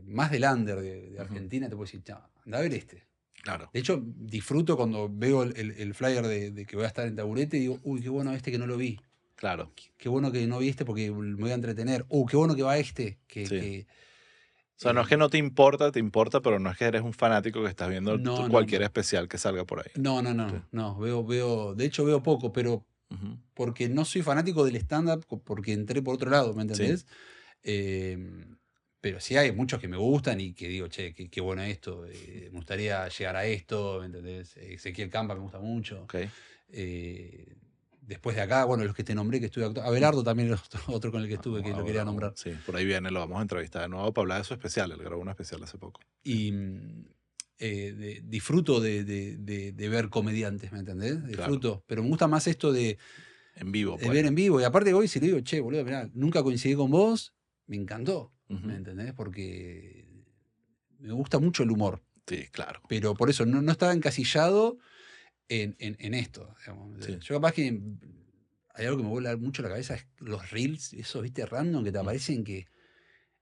más del under de Ujú. Argentina, te puedo decir, "Chá, anda a ver este". Claro. De hecho, disfruto cuando veo el flyer de que voy a estar en Taburete y digo, uy, qué bueno este que no lo vi. Claro. Qué bueno que no vi este porque me voy a entretener. Qué bueno que va este. Sí. O sea, no es que no te importa, pero no es que eres un fanático que estás viendo No, cualquier no. especial que salga por ahí. No, Sí. no. De hecho, veo poco, pero Ujú. porque no soy fanático del stand-up, porque entré por otro lado, ¿me Sí. entendés? Pero sí hay muchos que me gustan y que digo, che, qué bueno esto, me gustaría llegar a esto, ¿me entendés? Ezequiel Campa me gusta mucho. Ok. Después de acá, bueno, los que te nombré que estuve actuando. Abelardo también es otro con el que estuve, que lo quería nombrar. Sí, por ahí viene, lo vamos a entrevistar de nuevo para hablar de su especial. Él grabó un especial hace poco. Y disfruto de ver comediantes, ¿me entendés? Disfruto. Pero me gusta más esto de En vivo, de pues. ver en vivo. Y aparte hoy si le digo, che, boludo, mirá, nunca coincidí con vos, me encantó, Ujú. ¿me entendés? Porque me gusta mucho el humor. Sí, claro. Pero por eso no estaba encasillado en esto. Digamos. Sí. Yo capaz que hay algo que me vuela mucho la cabeza, es los reels, esos, viste, random que te aparecen que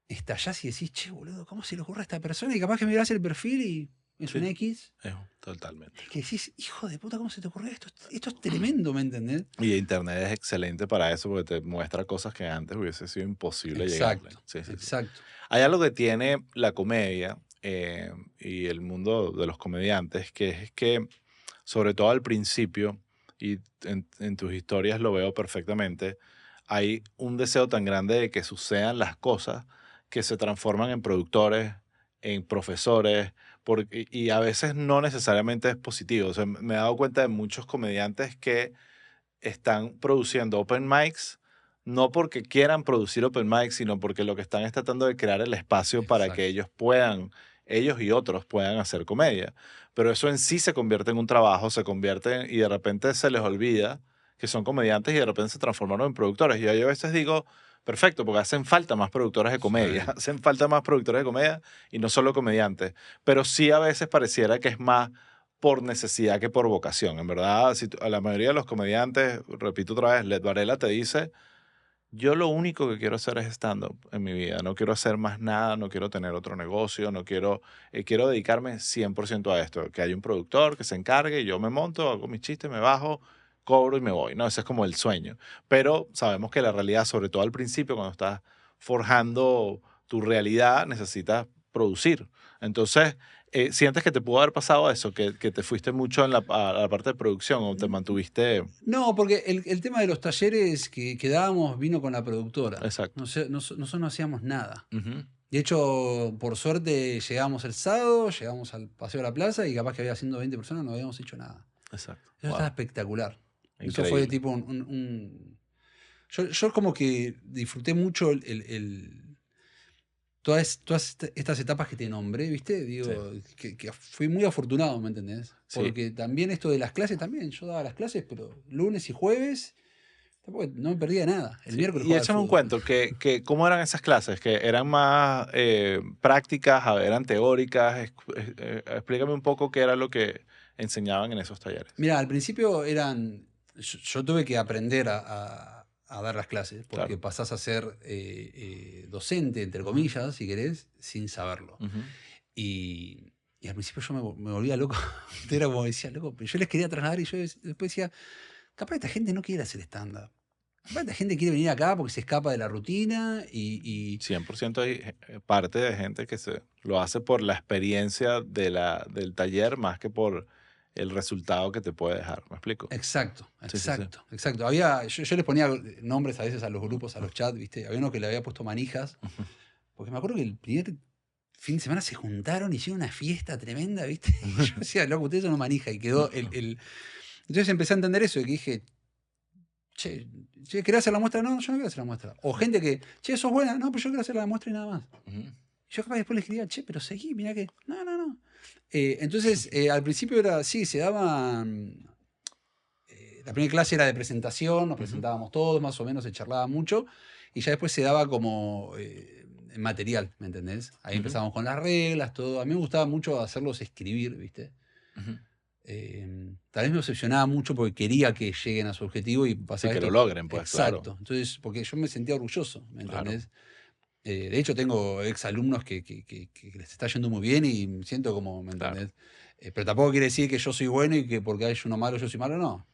estallás y decís, che, boludo, ¿cómo se le ocurre a esta persona? Y capaz que mirás el perfil y es Sí. un X. Totalmente. Que decís, hijo de puta, ¿cómo se te ocurrió esto? Esto es tremendo, ¿me entendés? Y Internet es excelente para eso porque te muestra cosas que antes hubiese sido imposible llegarle. Sí. Exacto. Hay algo que tiene la comedia y el mundo de los comediantes, que es que, sobre todo al principio, y en tus historias lo veo perfectamente, hay un deseo tan grande de que sucedan las cosas que se transforman en productores, en profesores, y a veces no necesariamente es positivo. O sea, me he dado cuenta de muchos comediantes que están produciendo open mics, no porque quieran producir open mics, sino porque lo que están es tratando de crear el espacio para que ellos y otros puedan hacer comedia. Pero eso en sí se convierte en un trabajo, y de repente se les olvida que son comediantes y de repente se transformaron en productores. Y yo a veces digo, perfecto, porque hacen falta más productores de comedia, Sí. hacen falta más productores de comedia y no solo comediantes. Pero sí a veces pareciera que es más por necesidad que por vocación. En verdad, a la mayoría de los comediantes, repito otra vez, Led Varela te dice, yo lo único que quiero hacer es stand-up en mi vida, no quiero hacer más nada, no quiero tener otro negocio, no quiero, quiero dedicarme 100% a esto, que haya un productor que se encargue, yo me monto, hago mis chistes, me bajo, cobro y me voy, ¿no? Ese es como el sueño. Pero sabemos que la realidad, sobre todo al principio, cuando estás forjando tu realidad, necesitas producir. Entonces, ¿sientes que te pudo haber pasado eso? Que te fuiste mucho a la parte de producción o te mantuviste... No, porque el tema de los talleres que dábamos vino con la productora. Exacto. Nosotros no hacíamos nada. Ujú. De hecho, por suerte, llegamos el sábado, llegamos al Paseo de la Plaza y capaz que había 120 personas, no habíamos hecho nada. Exacto. Eso estaba espectacular. Eso Increíble. fue tipo Yo como que disfruté mucho todas estas etapas que te nombré, ¿viste? Digo, que fui muy afortunado, ¿me entendés? Sí. Porque también esto de las clases, también, yo daba las clases, pero lunes y jueves, tampoco, no me perdía nada. El Sí, miércoles y jugaba al échame un fútbol. cuento, ¿cómo eran esas clases? ¿Que eran más prácticas, eran teóricas? Explícame un poco qué era lo que enseñaban en esos talleres. Mira, al principio yo tuve que aprender a dar las clases, porque Claro. pasás a ser docente, entre comillas, si querés, sin saberlo. Ujú. Y al principio yo me volvía loco. Era como decía, loco, pero yo les quería trasladar y yo después decía, capaz esta gente no quiere hacer stand-up. Capaz esta gente quiere venir acá porque se escapa de la rutina y 100% hay parte de gente que lo hace por la experiencia del taller más que por el resultado que te puede dejar. ¿Me explico? Exacto, Sí, sí, sí. exacto. Yo les ponía nombres a veces a los grupos, a los chats, ¿viste? Había uno que le había puesto manijas, porque me acuerdo que el primer fin de semana se juntaron, hicieron una fiesta tremenda, ¿viste? Y yo decía, loco, ustedes son una manija, y quedó Entonces empecé a entender eso, y que dije, che, ¿querés hacer la muestra? No, yo no quiero hacer la muestra. O gente que, che, sos buena, no, pues yo quiero hacer la muestra y nada más. Ujú. Yo capaz después les escribía, che, pero seguí, mirá que. No. Entonces, al principio se daban. La primera clase era de presentación, nos presentábamos todos, más o menos, se charlaba mucho, y ya después se daba como material, ¿me entendés? Ahí Ujú. empezamos con las reglas, todo. A mí me gustaba mucho hacerlos escribir, ¿viste? Ujú. Tal vez me obsesionaba mucho porque quería que lleguen a su objetivo y Sí, pasaba que esto. lo logren, pues, claro. Exacto. Entonces, porque yo me sentía orgulloso, ¿me Claro. entendés? De hecho, tengo exalumnos que les está yendo muy bien y me siento como, ¿me Claro. entendés? Pero tampoco quiere decir que yo soy bueno y que porque hay uno malo yo soy malo, no.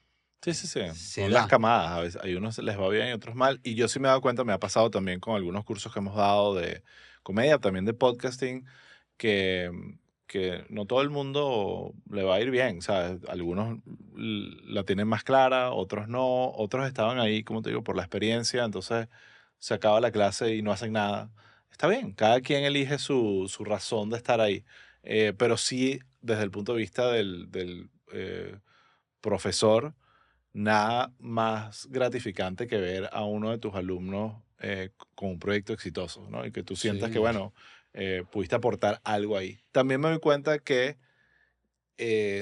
Sí, sí, sí. Se Son las da. camadas. A veces, hay unos les va bien y otros mal. Y yo sí me he dado cuenta, me ha pasado también con algunos cursos que hemos dado de comedia, también de podcasting, que, que no todo el mundo le va a ir bien. ¿Sabes? Algunos la tienen más clara, otros no. Otros estaban ahí, como te digo, por la experiencia. Entonces se acaba la clase y no hacen nada. Está bien, cada quien elige su razón de estar ahí. Pero sí, desde el punto de vista del profesor, nada más gratificante que ver a uno de tus alumnos con un proyecto exitoso, ¿no? Y que tú sientas que, Sí. bueno, pudiste aportar algo ahí. También me doy cuenta que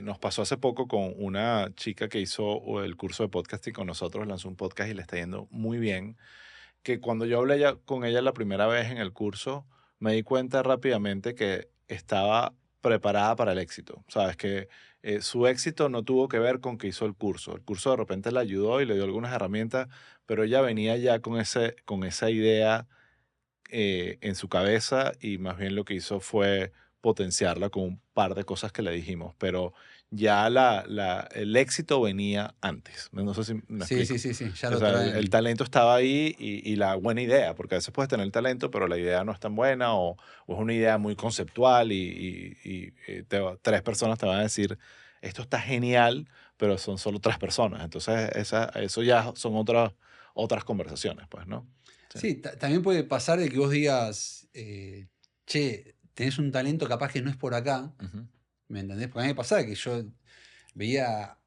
nos pasó hace poco con una chica que hizo el curso de podcasting con nosotros, lanzó un podcast y le está yendo muy bien, que cuando yo hablé con ella la primera vez en el curso, me di cuenta rápidamente que estaba preparada para el éxito. Sabes que su éxito no tuvo que ver con que hizo el curso. El curso de repente le ayudó y le dio algunas herramientas, pero ella venía ya con esa idea en su cabeza y más bien lo que hizo fue potenciarla con un par de cosas que le dijimos, pero ya el éxito venía antes. No sé si me Sí, explico. sí, ya O lo sea, el traen. talento estaba ahí y la buena idea, porque a veces puedes tener talento, pero la idea no es tan buena o es una idea muy conceptual tres personas te van a decir, esto está genial, pero son solo tres personas. Entonces, eso ya son otras conversaciones, pues, ¿no? Sí. Sí, también puede pasar de que vos digas, che, tenés un talento capaz que no es por acá, Ujú. ¿me entendés? Porque a mí me pasaba que yo veía,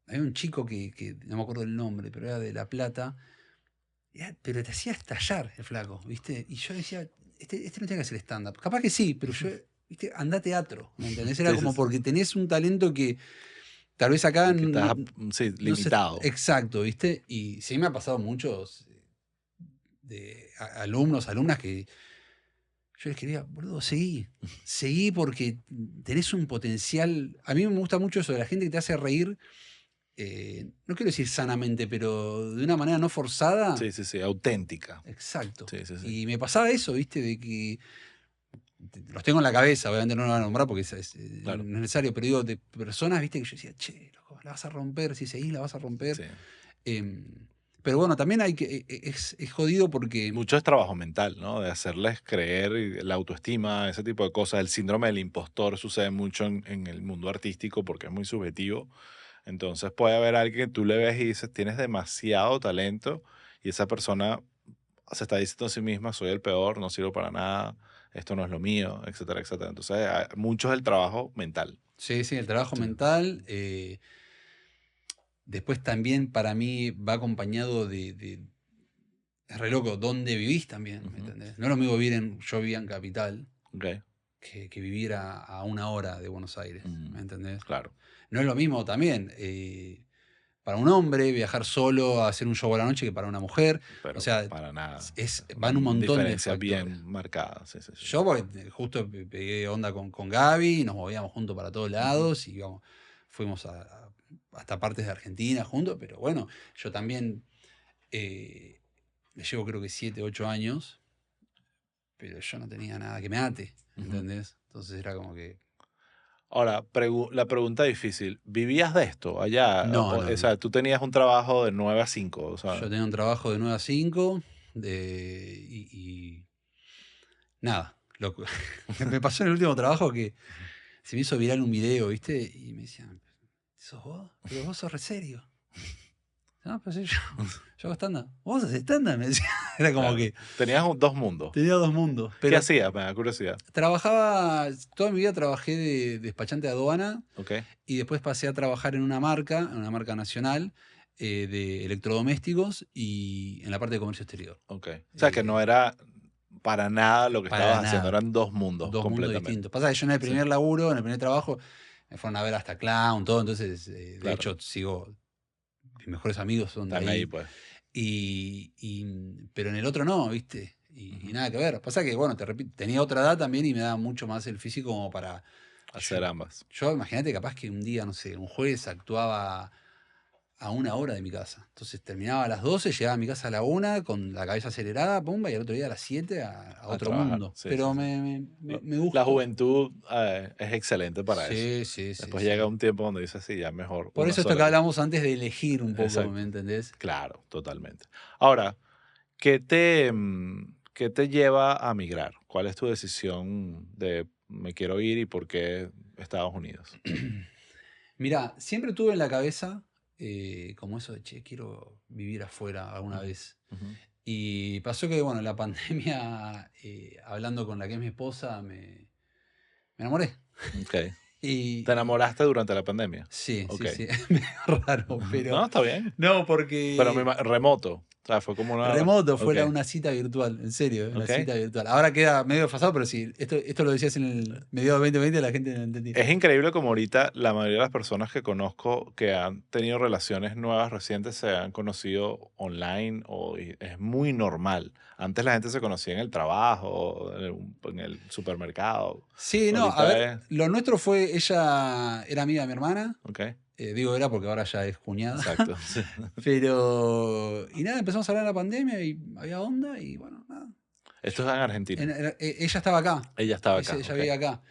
había un chico que no me acuerdo el nombre, pero era de La Plata, pero te hacía estallar el flaco, ¿viste? Y yo decía, este no tiene que hacer stand-up. Capaz que sí, pero yo, ¿viste? Anda a teatro, ¿me entendés? Era Sí, sí, como sí. porque tenés un talento que tal vez acá Que estás sí, no sé, limitado. exacto, ¿viste? Y sí me ha pasado muchos de alumnos, alumnas que yo les quería, boludo, seguí porque tenés un potencial. A mí me gusta mucho eso de la gente que te hace reír, no quiero decir sanamente, pero de una manera no forzada. Sí, sí, sí, auténtica. Exacto. Sí, sí, sí. Y me pasaba eso, ¿viste? De que los tengo en la cabeza, obviamente no lo voy a nombrar porque Claro. no es necesario, pero digo, de personas, ¿viste? Que yo decía, che, loco, la vas a romper, si seguís la vas a romper. Sí. Em, pero bueno, también hay que, es jodido porque... Mucho es trabajo mental, ¿no? De hacerles creer y la autoestima, ese tipo de cosas. El síndrome del impostor sucede mucho en el mundo artístico porque es muy subjetivo. Entonces puede haber alguien que tú le ves y dices, tienes demasiado talento y esa persona se está diciendo a sí misma, soy el peor, no sirvo para nada, esto no es lo mío, etcétera, etcétera. Entonces, mucho es el trabajo mental. Sí, el trabajo Sí. mental. Después también para mí va acompañado es re loco, dónde vivís también, ¿me Ujú. entendés? No es lo mismo vivir yo vivía en Capital Ok. que vivir a 1 hora de Buenos Aires, ¿me entendés? Claro. No es lo mismo también para un hombre viajar solo a hacer un show a la noche que para una mujer. Pero O sea, para nada. van un montón de Diferencias factores. bien marcadas. Sí, sí, sí. Yo porque justo pegué onda con Gaby, nos movíamos juntos para todos lados y fuimos hasta partes de Argentina juntos, pero bueno, yo también le llevo creo que 7, 8 años, pero yo no tenía nada que me ate, ¿entendés? Entonces era como que... Ahora, la pregunta difícil. ¿Vivías de esto allá? No, O sea, no. tú tenías un trabajo de 9 a 5. O sea, Yo tenía un trabajo de 9 a 5 y nada. Me pasó en el último trabajo que se me hizo viral un video, ¿viste? Y me decían, ¿sos vos? Pero vos sos re serio. No, pero sí, yo hago stand-up. ¿Vos haces stand-up? Me decía. Era como claro. que Tenías dos mundos. tenía dos mundos. ¿Qué Pero hacías? Me da curiosidad. trabajaba, toda mi vida trabajé de despachante de aduana Ok. y después pasé a trabajar en una marca nacional de electrodomésticos y en la parte de comercio exterior. Ok. O sea, que no Eh, era para nada lo que para estabas haciendo. nada. Eran dos mundos Dos mundos completamente. distintos. Pasa que yo en el Sí, primer laburo, en el primer trabajo, me fueron a ver hasta Clown, todo. Entonces, de claro. hecho, mis mejores amigos son de Están ahí, ahí. pues. Pero en el otro no, ¿viste? y nada que ver. Pasa que, bueno, te repito, tenía otra edad también y me daba mucho más el físico como para... Hacer ambas. Yo, imagínate, capaz que un día, no sé, un jueves actuaba a 1 hora de mi casa. Entonces terminaba a las 12, llegaba a mi casa a la 1 con la cabeza acelerada, pumba, y al otro día a las 7 a otro trabajar. mundo. Sí, Pero sí, sí. me gusta. La juventud es excelente para eso. Sí, sí, sí. Después sí. llega un tiempo donde dices, sí, ya mejor. Por una eso esto sola que cosa. hablamos antes de elegir un poco, Exacto. ¿me entendés? Claro, totalmente. Ahora, ¿qué te lleva a migrar? ¿Cuál es tu decisión de me quiero ir y por qué Estados Unidos? Mirá, siempre tuve en la cabeza como eso de, che, quiero vivir afuera alguna vez. Ujú. Y pasó que, bueno, la pandemia, hablando con la que es mi esposa, me enamoré. Ok. Y, ¿Te enamoraste durante la pandemia? sí, Ok. sí, sí. Medio raro, pero... No, está bien. No, Pero porque remoto. O sea, fue como una... remoto fue Ok. una cita virtual, en serio, una Ok. cita virtual. Ahora queda medio desfasado, pero sí, esto lo decías en el mediados de 2020, la gente no entendía. Es increíble como ahorita la mayoría de las personas que conozco que han tenido relaciones nuevas recientes se han conocido online es muy normal. Antes la gente se conocía en el trabajo, en el supermercado. Sí, no, a Ahorita ver, es... lo nuestro fue, ella era amiga de mi hermana, Ok, digo era porque ahora ya es cuñada, exacto. Sí. pero, y nada, empezamos a hablar de la pandemia y había onda y bueno, nada. Esto es en Argentina. Ella estaba acá, Ella estaba acá. ella ok. vivía acá.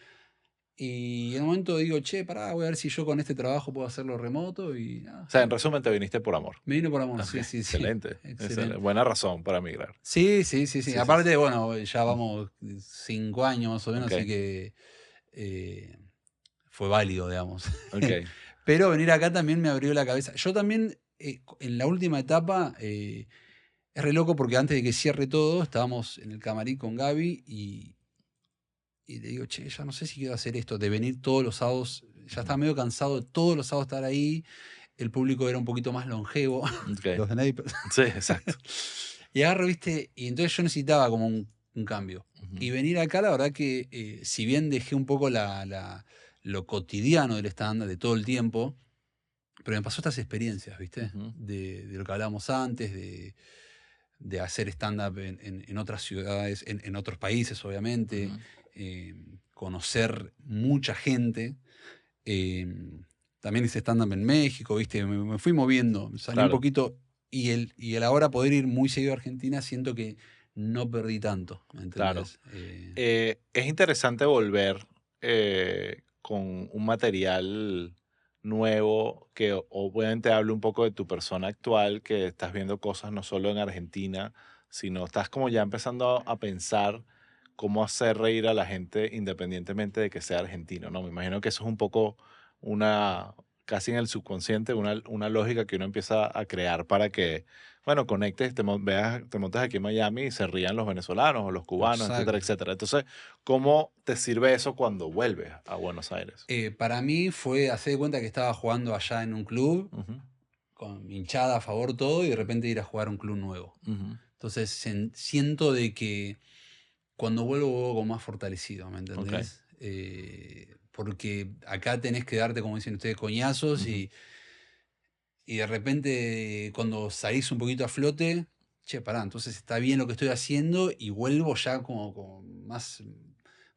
Y en un momento digo, che, pará, voy a ver si yo con este trabajo puedo hacerlo remoto y nada. O sea, en resumen, te viniste por amor. Me vino por amor, Ok, sí, sí, sí. excelente, Excelente. excelente. Buena razón para migrar. Sí. Sí, Aparte, bueno, ya vamos 5 años más o menos, Ok. así que fue válido, digamos. Ok. Pero venir acá también me abrió la cabeza. Yo también, en la última etapa, es re loco porque antes de que cierre todo, estábamos en el camarín con Gaby y le digo, che, ya no sé si quiero hacer esto, de venir todos los sábados. Ya estaba medio cansado de todos los sábados estar ahí. El público era un poquito más longevo, Ok. los de Naples. Sí, exacto. Y agarro, viste, y entonces yo necesitaba como un cambio. Ujú. Y venir acá, la verdad que si bien dejé un poco lo cotidiano del stand de todo el tiempo, pero me pasó estas experiencias, ¿viste? Ujú. De lo que hablábamos antes, de hacer stand-up en otras ciudades, en otros países, obviamente, Ujú. conocer mucha gente. También hice stand-up en México, ¿viste? Me fui moviendo, salí un Claro. poquito. Y el ahora poder ir muy seguido a Argentina, siento que no perdí tanto, ¿me Claro. entendés? Es interesante volver con un material nuevo que obviamente hable un poco de tu persona actual, que estás viendo cosas no solo en Argentina, sino estás como ya empezando a pensar cómo hacer reír a la gente independientemente de que sea argentino, ¿no? Me imagino que eso es un poco casi en el subconsciente, una lógica que uno empieza a crear para que bueno, conectes, te montas aquí en Miami y se rían los venezolanos o los cubanos, etcétera, Exacto. etcétera. Entonces, ¿cómo te sirve eso cuando vuelves a Buenos Aires? Para mí fue hacer de cuenta que estaba jugando allá en un club, Ujú, con hinchada a favor todo, y de repente ir a jugar a un club nuevo. ujú, Entonces siento de que cuando vuelvo con más fortalecido, ¿me ok, entendés? Porque acá tenés que darte, como dicen ustedes, coñazos ujú, y de repente cuando salís un poquito a flote, che, pará, entonces está bien lo que estoy haciendo y vuelvo ya como más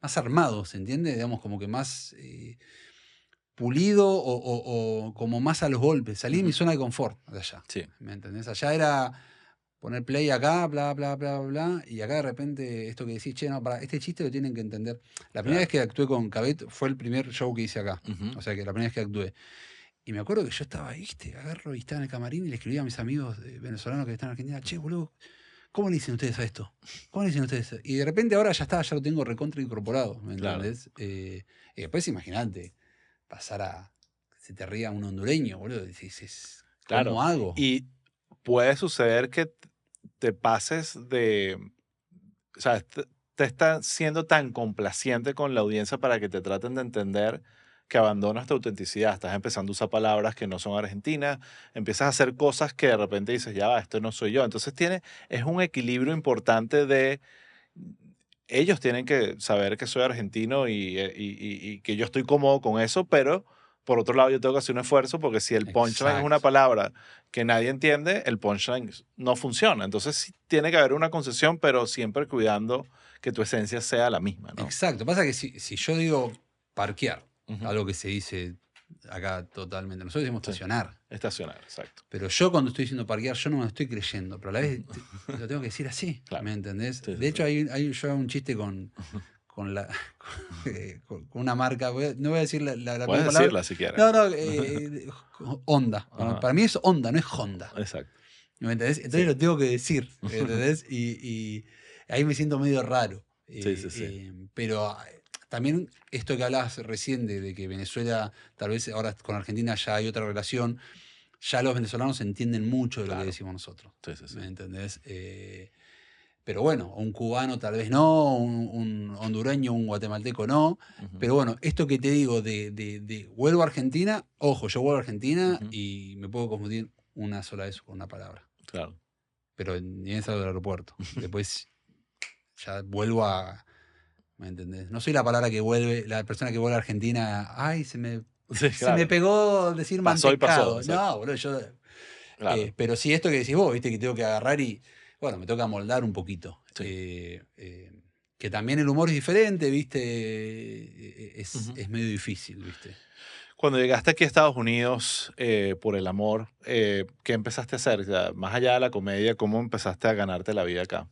armado, ¿se entiende? Digamos, como que más pulido o como más a los golpes. Salí de mi ujú. zona de confort de allá, Sí, ¿me entendés? Allá era poner play acá, bla, bla, bla, bla, y acá de repente esto que decís, che, no, para este chiste lo tienen que entender. La primera vez claro. que actué con Cabet fue el primer show que hice acá. Ujú, O sea, que la primera vez que actué. Y me acuerdo que yo estaba ahí, ¿viste? Agarro y estaba en el camarín y le escribía a mis amigos venezolanos que están en Argentina, che, boludo, ¿cómo le dicen ustedes a esto? ¿Cómo le dicen ustedes? Y de repente ahora ya está, ya lo tengo recontra incorporado, ¿me claro, entendés? Y después imagínate, pasar a que se te ría un hondureño, boludo, dices, claro. ¿cómo hago? Y puede suceder que te pases o sea, te estás siendo tan complaciente con la audiencia para que te traten de entender que abandonas tu autenticidad, estás empezando a usar palabras que no son argentinas, empiezas a hacer cosas que de repente dices, ya va, esto no soy yo. Entonces es un equilibrio importante de ellos tienen que saber que soy argentino y que yo estoy cómodo con eso, pero por otro lado yo tengo que hacer un esfuerzo porque si el punchline es una Exacto. palabra que nadie entiende, el punchline no funciona. Entonces sí tiene que haber una concesión, pero siempre cuidando que tu esencia sea la misma, ¿no? Exacto. Pasa que si yo digo parquear, Ujú. algo que se dice acá totalmente, nosotros decimos Sí. estacionar. Estacionar, exacto. Pero yo cuando estoy diciendo parquear, yo no me lo estoy creyendo, pero a la vez lo tengo que decir así, Claro. ¿me entendés? Sí, sí, De hecho, sí. yo hago un chiste con la con una marca, no voy a decir la Puedes primera palabra. decirla si quieres. No, Honda. Ajá. Para mí es Honda, no es Honda. Exacto. ¿Me entendés? Entonces Sí. lo tengo que decir, ¿me entendés? Y ahí me siento medio raro. Sí, sí, sí. Pero también esto que hablabas recién de que Venezuela, tal vez ahora con Argentina ya hay otra relación, ya los venezolanos entienden mucho de lo Claro. que decimos nosotros. Sí, sí, sí. ¿Me entendés? Pero bueno, un cubano tal vez no, un hondureño, un guatemalteco no. Ujú. Pero bueno, esto que te digo de vuelvo a Argentina, ojo, yo vuelvo a Argentina Ujú. y me puedo confundir una sola vez con una palabra. Claro. Pero ni bien salgo del aeropuerto. Después ya vuelvo a. ¿Me entendés? No soy la palabra que vuelve, la persona que vuelve a Argentina. Ay, Sí, se me claro. pegó decir Pasó y pasó, mantecado. exacto. No, boludo, yo. Claro. Pero sí, esto que decís vos, viste, que tengo que agarrar y. Bueno, me toca moldar un poquito. Sí. Que también el humor es diferente, viste. Ujú. Es medio difícil, viste. Cuando llegaste aquí a Estados Unidos por el amor, ¿qué empezaste a hacer? O sea, más allá de la comedia, ¿cómo empezaste a ganarte la vida acá?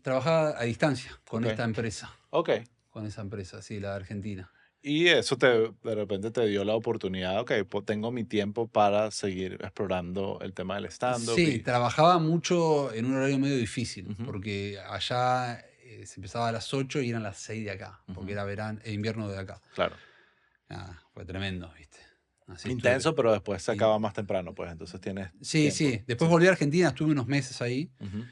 Trabajaba a distancia con Ok. esta empresa. Ok. Con esa empresa, sí, la de Argentina. Y eso de repente te dio la oportunidad, ok, pues tengo mi tiempo para seguir explorando el tema del stand-up. Sí, trabajaba mucho en un horario medio difícil, Ujú. porque allá se empezaba a las 8 y eran las 6 de acá, porque Ujú. era invierno de acá. Claro. Nada, fue tremendo, ¿viste? Así Intenso, pero después se y- acaba más temprano, pues entonces tienes sí, tiempo. sí. Después Sí. volví a Argentina, estuve unos meses ahí, Ujú.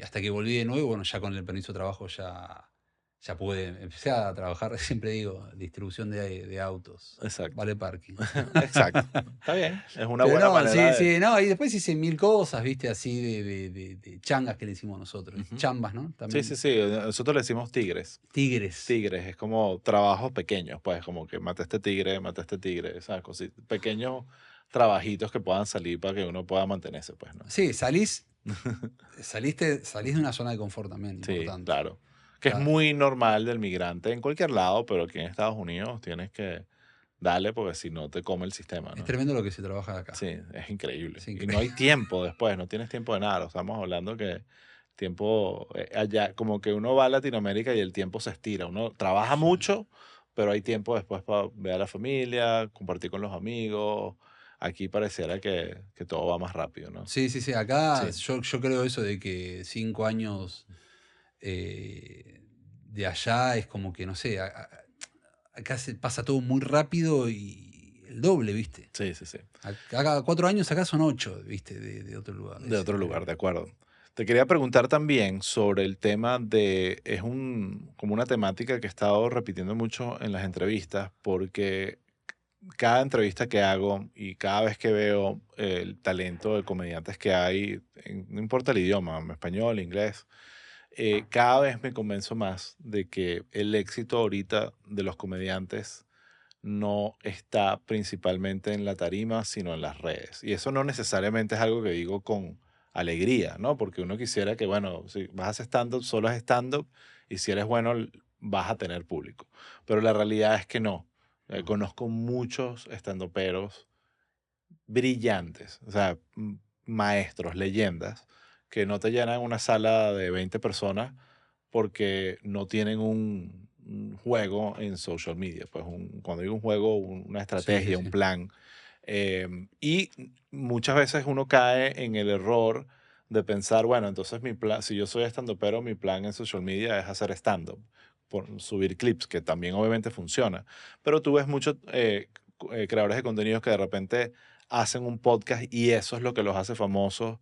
hasta que volví de nuevo, bueno, ya con el permiso de trabajo ya pude, empecé a trabajar, siempre digo, distribución de autos, Exacto. vale parking. Exacto. Está bien. Es una Pero buena no, sí, manera de... sí, no, y después hice mil cosas, viste, así de changas que le decimos nosotros, Ujú. chambas, ¿no? Sí, También sí, sí. Nosotros le decimos tigres. tigres. Tigres, es como trabajos pequeños, pues como que mata este tigre, esas cosas. Pequeños trabajitos que puedan salir para que uno pueda mantenerse, pues, ¿no? Sí, salís de una zona de confort también, Sí, importante. claro. Que es Claro. muy normal del migrante en cualquier lado, pero aquí en Estados Unidos tienes que darle porque si no te come el sistema, Es ¿no? tremendo lo que se trabaja acá. Sí, es increíble. Es Y increíble. no hay tiempo después, no tienes tiempo de nada. Estamos hablando que tiempo allá, como que uno va a Latinoamérica y el tiempo se estira. Uno trabaja mucho, pero hay tiempo después para ver a la familia, compartir con los amigos. Aquí pareciera que todo va más rápido, ¿no? Sí, sí, sí. Acá Sí. yo creo eso de que 5 años de allá es como que, no sé, acá se pasa todo muy rápido y el doble, ¿viste? Sí, sí, sí. Acá 4 años acá son 8, ¿viste? De otro lugar. De Es otro lugar, increíble. de acuerdo. Te quería preguntar también sobre el tema de, como una temática que he estado repitiendo mucho en las entrevistas, porque cada entrevista que hago y cada vez que veo el talento de comediantes que hay, no importa el idioma, español, inglés, cada vez me convenzo más de que el éxito ahorita de los comediantes no está principalmente en la tarima, sino en las redes. Y eso no necesariamente es algo que digo con alegría, ¿no? Porque uno quisiera que, bueno, si vas a hacer stand-up, solo es stand-up, y si eres bueno, vas a tener público. Pero la realidad es que no. Conozco muchos stand-uperos brillantes, o sea, maestros, leyendas, que no te llenan una sala de 20 personas porque no tienen un juego en social media. Pues cuando digo un juego, una Sí, sí, estrategia, un sí. plan. Y muchas veces uno cae en el error de pensar, bueno, entonces mi plan, si yo soy stand-upero, mi plan en social media es hacer stand-up, subir clips, que también obviamente funciona. Pero tú ves muchos creadores de contenidos que de repente hacen un podcast y eso es lo que los hace famosos.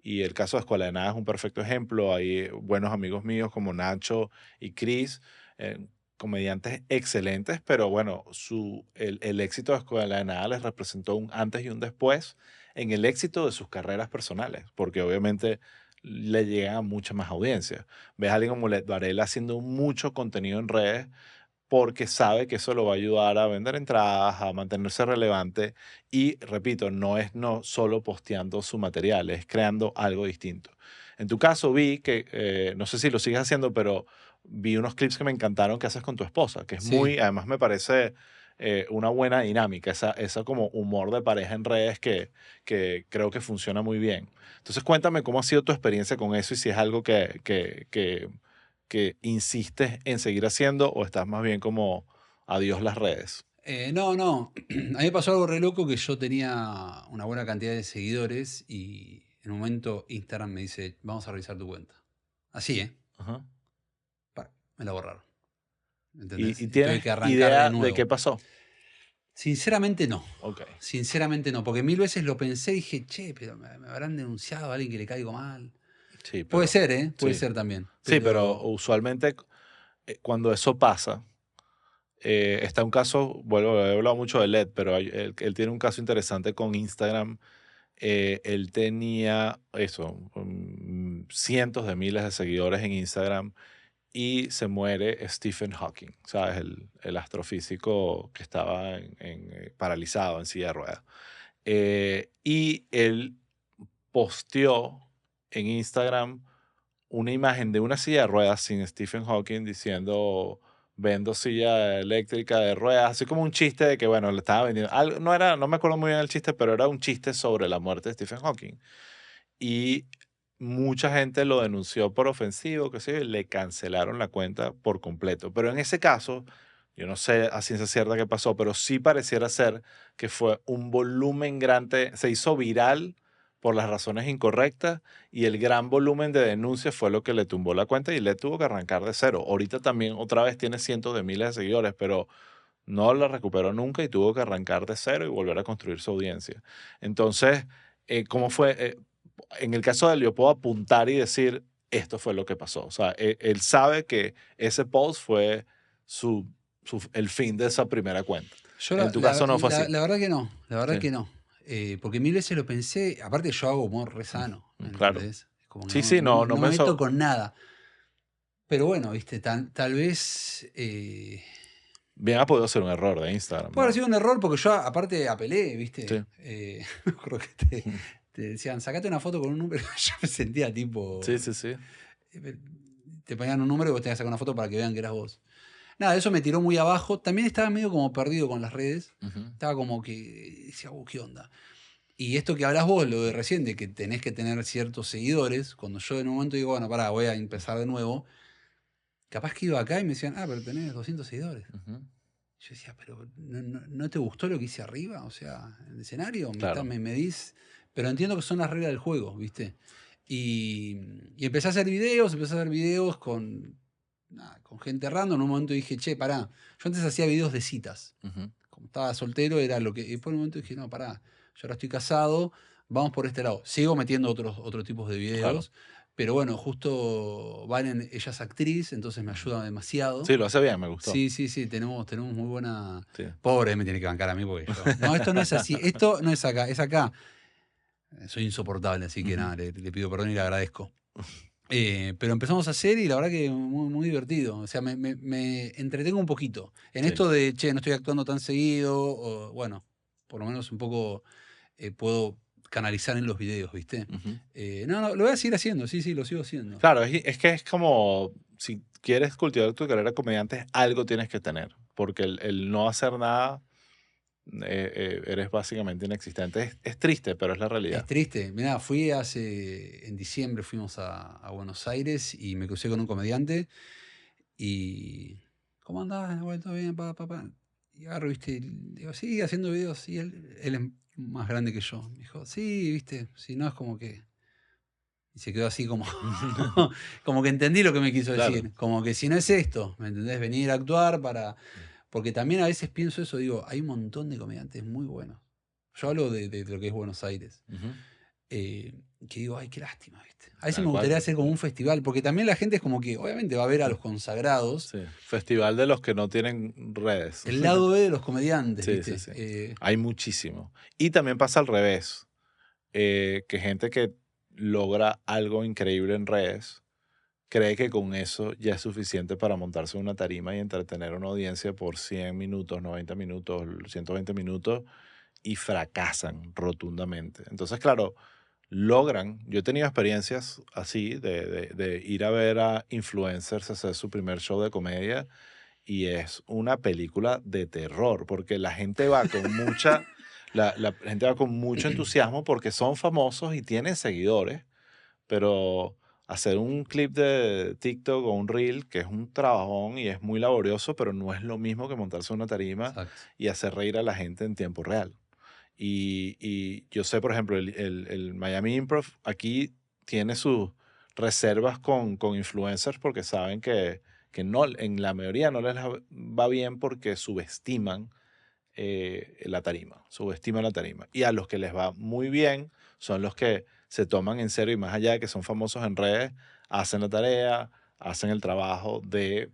Y el caso de Escuela de Nada es un perfecto ejemplo. Hay buenos amigos míos como Nacho y Chris, comediantes excelentes, pero bueno, el éxito de Escuela de Nada les representó un antes y un después en el éxito de sus carreras personales, porque obviamente le llegan a mucha más audiencia. Ves a alguien como Led Varela haciendo mucho contenido en redes, porque sabe que eso lo va a ayudar a vender entradas, a mantenerse relevante y, repito, no es no solo posteando su material, es creando algo distinto. En tu caso vi que, no sé si lo sigues haciendo, pero vi unos clips que me encantaron que haces con tu esposa, que es Sí. además me parece una buena dinámica, esa como humor de pareja en redes que creo que funciona muy bien. Entonces cuéntame cómo ha sido tu experiencia con eso y si es algo que insistes en seguir haciendo o estás más bien como adiós las redes. No, no. A mí me pasó algo re loco que yo tenía una buena cantidad de seguidores y en un momento Instagram me dice, vamos a revisar tu cuenta. Así, ¿eh? Ajá. Me la borraron. ¿Y, ¿Entendés? y Y tuve tienes que arrancar de idea de qué nuevo. pasó? Sinceramente no. Ok. Sinceramente no. Porque 1000 veces lo pensé y dije, che, pero me habrán denunciado a alguien que le caigo mal. Sí, Puede pero, ser, ¿eh? Puede sí. ser también. Sí, pero Pero usualmente cuando eso pasa, está un caso, bueno, he hablado mucho de LED, pero él tiene un caso interesante con Instagram. Él tenía eso, cientos de miles de seguidores en Instagram y se muere Stephen Hawking, ¿sabes? El astrofísico que estaba paralizado en silla de ruedas. Y él posteó en Instagram una imagen de una silla de ruedas sin Stephen Hawking diciendo vendo silla eléctrica de ruedas, así como un chiste de que, bueno, le estaba vendiendo. No me acuerdo muy bien el chiste, pero era un chiste sobre la muerte de Stephen Hawking. Y mucha gente lo denunció por ofensivo, que sé yo, y le cancelaron la cuenta por completo. Pero en ese caso, yo no sé a ciencia cierta qué pasó, pero sí pareciera ser que fue un volumen grande, se hizo viral por las razones incorrectas y el gran volumen de denuncias fue lo que le tumbó la cuenta y le tuvo que arrancar de cero. Ahorita también otra vez tiene cientos de miles de seguidores, pero no la recuperó nunca y tuvo que arrancar de cero y volver a construir su audiencia. Entonces, ¿cómo fue? En el caso de él, yo puedo apuntar y decir, esto fue lo que pasó. O sea, él sabe que ese post fue el fin de esa primera cuenta. yo En tu caso no fue así. la verdad que no. La verdad Sí, que no. Porque 1000 veces lo pensé. Aparte yo hago humor re sano, ¿me claro. entendés? Como que Sí, sí, no, no no me me meto con nada. Pero bueno, viste, tal vez bien ha podido ser un error de Instagram, puede haber ¿no? sido un error porque yo aparte apelé, Sí. viste. Me acuerdo que te decían, sacate una foto con un número. Yo me sentía tipo. Sí, sí, sí. Te ponían un número y vos tenías que sacar una foto para que vean que eras vos. Nada, eso me tiró muy abajo. También estaba medio como perdido con las redes. Ujú. Estaba como que decía, ¿qué onda? Y esto que hablas vos, lo de recién, de que tenés que tener ciertos seguidores, cuando yo en un momento digo, bueno, pará, voy a empezar de nuevo, capaz que iba acá y me decían, pero tenés 200 seguidores. Ujú. Yo decía, pero ¿no te gustó lo que hice arriba? O sea, en el escenario, Claro. me medís. Pero entiendo que son las reglas del juego, ¿viste? Y empecé a hacer videos con gente random. En un momento dije, che, pará. Yo antes hacía videos de citas. Ujú. Como estaba soltero, era lo que. Y después en un momento dije, no, pará. Yo ahora estoy casado, vamos por este lado. Sigo metiendo otros tipos de Claro. videos. Pero bueno, justo Valen, ella es actriz, entonces me ayuda demasiado. Sí, lo hace bien, me gustó. Sí, tenemos muy buena. Sí. Pobre, me tiene que bancar a mí porque yo. No, esto no es así. Esto no es acá, es acá. Soy insoportable, así que Ujú. nada, le pido perdón y le agradezco. Pero empezamos a hacer y la verdad que muy divertido. O sea, me entretengo un poquito. En Sí. esto de, che, no estoy actuando tan seguido, o, bueno, por lo menos un poco puedo canalizar en los videos, ¿viste? Ujú. No, lo voy a seguir haciendo, sí, lo sigo haciendo. Claro, es que es como, si quieres cultivar tu carrera de comediante, algo tienes que tener, porque el no hacer nada, eres básicamente inexistente. Es triste, pero es la Es realidad. triste. Mirá, en diciembre fuimos a Buenos Aires y me crucé con un comediante y... ¿Cómo andás? Bueno, todo bien, pa. Y agarro, viste, y digo, sí, haciendo videos. Y él es más grande que yo. Me dijo, sí, viste, si no es como que... Y se quedó así como... como que entendí lo que me quiso Claro. decir. Como que si no es esto, ¿me entendés? Venir a actuar para... Porque también a veces pienso eso, digo, hay un montón de comediantes muy buenos. Yo hablo de lo que es Buenos Aires. Ujú. Que digo, ay, qué lástima, ¿viste? A veces Tal me gustaría cual. hacer como un festival, porque también la gente es como que, obviamente va a ver a los consagrados, Sí. Festival de los que no tienen redes. el lado B de los comediantes, Sí, ¿viste? sí, sí. Hay muchísimo. Y también pasa al revés, que gente que logra algo increíble en redes cree que con eso ya es suficiente para montarse en una tarima y entretener a una audiencia por 100 minutos, 90 minutos, 120 minutos y fracasan rotundamente. Entonces, claro, yo he tenido experiencias así de ir a ver a influencers hacer su primer show de comedia y es una película de terror porque la gente va con la gente va con mucho entusiasmo porque son famosos y tienen seguidores, pero hacer un clip de TikTok o un reel, que es un trabajón y es muy laborioso, pero no es lo mismo que montarse en una tarima Exacto. y hacer reír a la gente en tiempo real. Y yo sé, por ejemplo, el Miami Improv aquí tiene sus reservas con influencers porque saben que no, en la mayoría no les va bien porque subestiman subestiman la tarima. Y a los que les va muy bien son los que se toman en serio y más allá de que son famosos en redes, hacen la tarea, hacen el trabajo de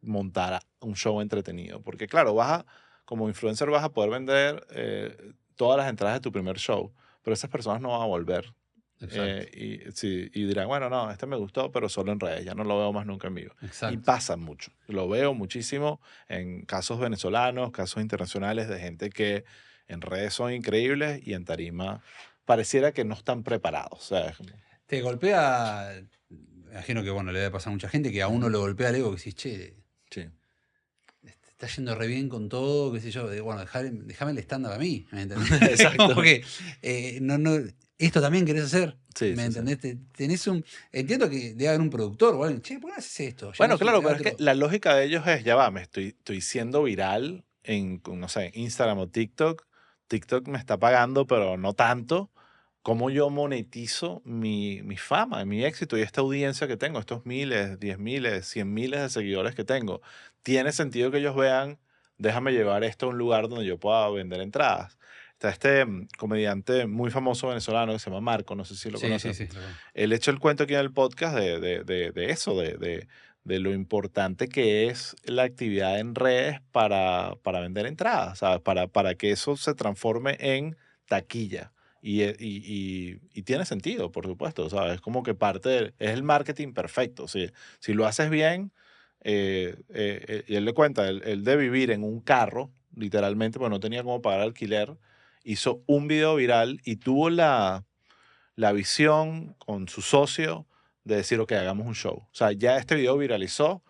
montar un show entretenido. Porque claro, como influencer vas a poder vender todas las entradas de tu primer show, pero esas personas no van a volver. Exacto. Y dirán, bueno, no, este me gustó, pero solo en redes, ya no lo veo más nunca en vivo. Y Exacto. pasa mucho. Lo veo muchísimo en casos venezolanos, casos internacionales de gente que en redes son increíbles y en tarima pareciera que no están preparados. O sea, Te golpea, me imagino que bueno, le debe pasar a mucha gente que a uno lo golpea el ego, que decís, che, sí. está yendo re bien con todo, qué sé yo, bueno, déjame el stand-up a mí, ¿me entendés? Exacto. Como que, esto también querés hacer, Sí, ¿me sí, sí. entendés? Entiendo que debe haber un productor o alguien, che, ¿por qué no haces esto? Bueno, Llamás un claro, pero es que teatro. la lógica de ellos es, ya va, estoy siendo viral no sé, Instagram o TikTok. TikTok me está pagando, pero no tanto. ¿Cómo yo monetizo mi fama, mi éxito y esta audiencia que tengo, estos miles, 10.000, 100.000 de seguidores que tengo? Tiene sentido que ellos vean, déjame llevar esto a un lugar donde yo pueda vender entradas. Está este comediante muy famoso venezolano que se llama Marco, no sé si lo Sí, sí, conoces. sí. Lo conozco. Él echó el cuento aquí en el podcast de eso, de lo importante que es la actividad en redes para vender entradas, ¿sabes? Para que eso se transforme en taquilla. Y tiene sentido, por supuesto, ¿sabes? Es como que es el marketing perfecto. Si lo haces bien, y él le cuenta, él de vivir en un carro, literalmente, porque no tenía cómo pagar alquiler, hizo un video viral y tuvo la visión con su socio de decir, ok, hagamos un show. O sea, ya este video viralizó,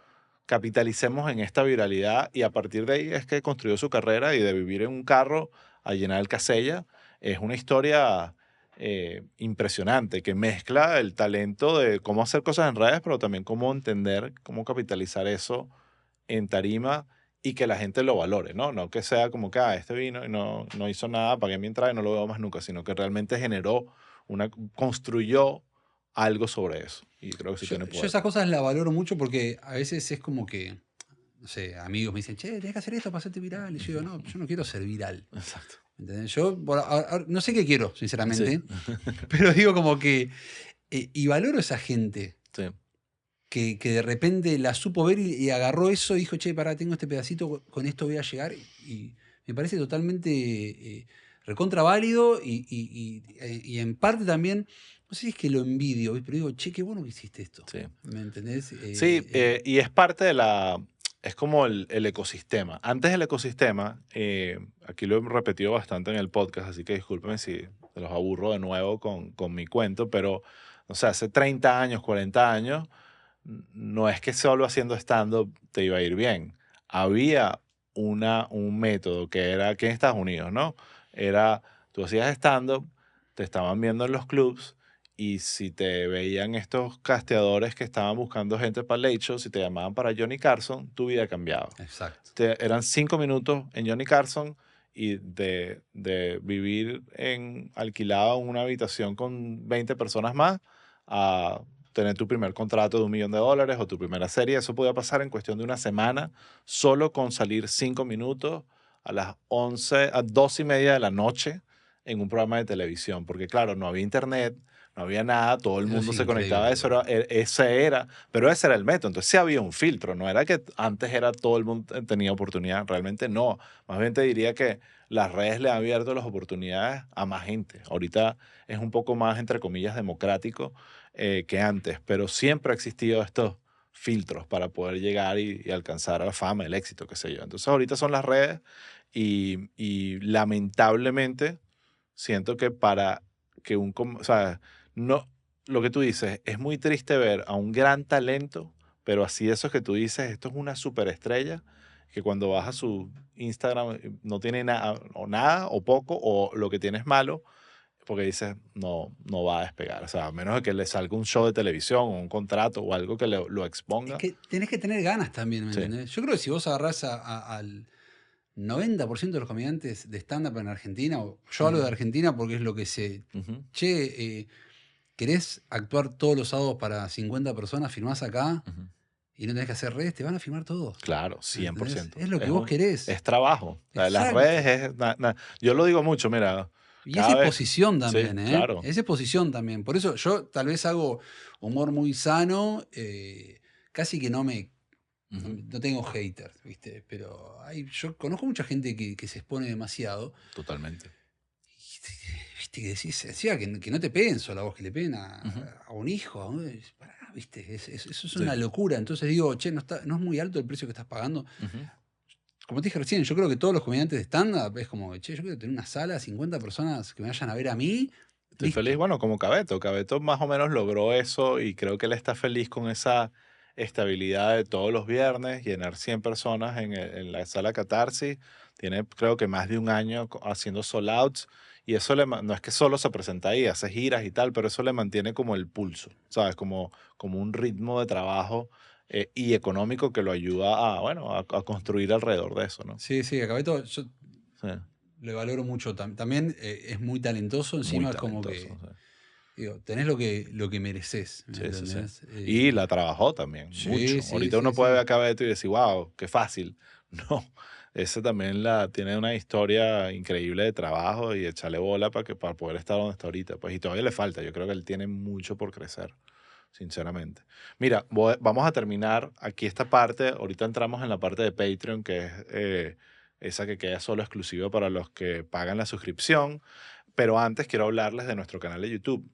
capitalicemos en esta viralidad y a partir de ahí es que construyó su carrera y de vivir en un carro a llenar el Casella. Es una historia impresionante que mezcla el talento de cómo hacer cosas en redes, pero también cómo entender, cómo capitalizar eso en tarima y que la gente lo valore, ¿no? No que sea como que, este vino y no hizo nada, pagué mi entrada y no lo veo más nunca, sino que realmente construyó algo sobre eso. Y creo que sí tiene Yo poder. esas cosas las valoro mucho porque a veces es como que, no sé, amigos me dicen, che, tenés que hacer esto para hacerte viral. Y yo digo, no, yo no quiero ser viral. Exacto. ¿Entendés? Yo no sé qué quiero, sinceramente, Sí. pero digo como que, y valoro a esa gente Sí. que de repente la supo ver y agarró eso y dijo, che, pará, tengo este pedacito, con esto voy a llegar. Y me parece totalmente recontra válido y en parte también, no sé si es que lo envidio, pero digo, che, qué bueno que hiciste esto. Sí. ¿Me entendés? Sí, y es parte es como el ecosistema. Antes del ecosistema, aquí lo he repetido bastante en el podcast, así que discúlpenme si los aburro de nuevo con mi cuento, pero, o sea, hace 30 años, 40 años, no es que solo haciendo stand-up te iba a ir bien. Había un método que era aquí en Estados Unidos, ¿no? Era, tú hacías stand-up, te estaban viendo en los clubs y si te veían estos casteadores que estaban buscando gente para Late Show, si te llamaban para Johnny Carson, tu vida cambiaba. Exacto. Eran 5 minutos en Johnny Carson y de vivir alquilado en una habitación con 20 personas más a tener tu primer contrato de $1 millón o tu primera serie. Eso podía pasar en cuestión de una semana solo con salir 5 minutos a las 12:30 de la noche en un programa de televisión. Porque claro, no había internet, no había nada, todo el Eso mundo es se conectaba a eso, increíble. pero ese era el método. Entonces sí había un filtro, no era que antes era todo el mundo tenía oportunidad, realmente no. Más bien te diría que las redes le han abierto las oportunidades a más gente. Ahorita es un poco más, entre comillas, democrático que antes, pero siempre ha existido estos filtros para poder llegar y alcanzar a la fama, el éxito, qué sé yo. Entonces ahorita son las redes y lamentablemente siento que para que o sea, no, lo que tú dices, es muy triste ver a un gran talento, pero así eso que tú dices, esto es una superestrella, que cuando vas a su Instagram no tiene nada, o poco, o lo que tiene es malo, porque dices, no, no va a despegar. O sea, a menos de que le salga un show de televisión o un contrato o algo que lo Es exponga. que tenés que tener ganas también, ¿me Sí. entendés? Yo creo que si vos agarrás al 90% de los comediantes de stand-up en Argentina, o yo hablo de Argentina porque es lo que sé. Ujú. Che, ¿querés actuar todos los sábados para 50 personas? Firmás acá Ujú. y no tenés que hacer redes, te van a firmar todos. Claro, ¿Me entendés? 100%. Es lo que vos querés. Es trabajo. Las Exacto. redes es... yo lo digo mucho, mira. Y cada es vez- exposición también, Sí, ¿eh? claro. Es exposición también. Por eso yo tal vez hago humor muy sano, casi que no Ujú. no tengo haters, ¿viste? Pero yo conozco mucha gente que se expone demasiado. Totalmente. ¿Viste? Que decís, decía que no te peguen solo a vos, que le peguen Ujú. a un hijo. Pará, ¿viste? Eso es Sí. una locura. Entonces digo, che, no es muy alto el precio que estás pagando. Ujú. Como te dije recién, yo creo que todos los comediantes de stand-up es como, che, yo quiero tener una sala, 50 personas que me vayan a ver a mí. Estoy Listo. feliz, bueno, como Cabeto. Cabeto más o menos logró eso y creo que él está feliz con esa estabilidad de todos los viernes, llenar 100 personas en la sala Catarsis. Tiene creo que más de un año haciendo sold outs y eso no es que solo se presenta ahí, hace giras y tal, pero eso le mantiene como el pulso, ¿sabes? Como un ritmo de trabajo y económico que lo ayuda a, bueno, a construir alrededor de eso, ¿no? Sí, sí, acabé todo. Yo Sí, le valoro mucho. También es muy talentoso, encima muy es como talentoso. que, Sí. digo, tenés lo que mereces, ¿me Sí, sí, sí. entendés? Y la trabajó también, Sí, mucho. sí, Ahorita sí, uno puede sí. ver a Cabeto y decir, wow, qué fácil. No, ese también tiene una historia increíble de trabajo y echarle bola para poder estar donde está ahorita. Pues, y todavía le falta, yo creo que él tiene mucho por crecer, sinceramente. Mira, vamos a terminar aquí esta parte. Ahorita entramos en la parte de Patreon, que es esa que queda solo exclusiva para los que pagan la suscripción. Pero antes quiero hablarles de nuestro canal de YouTube.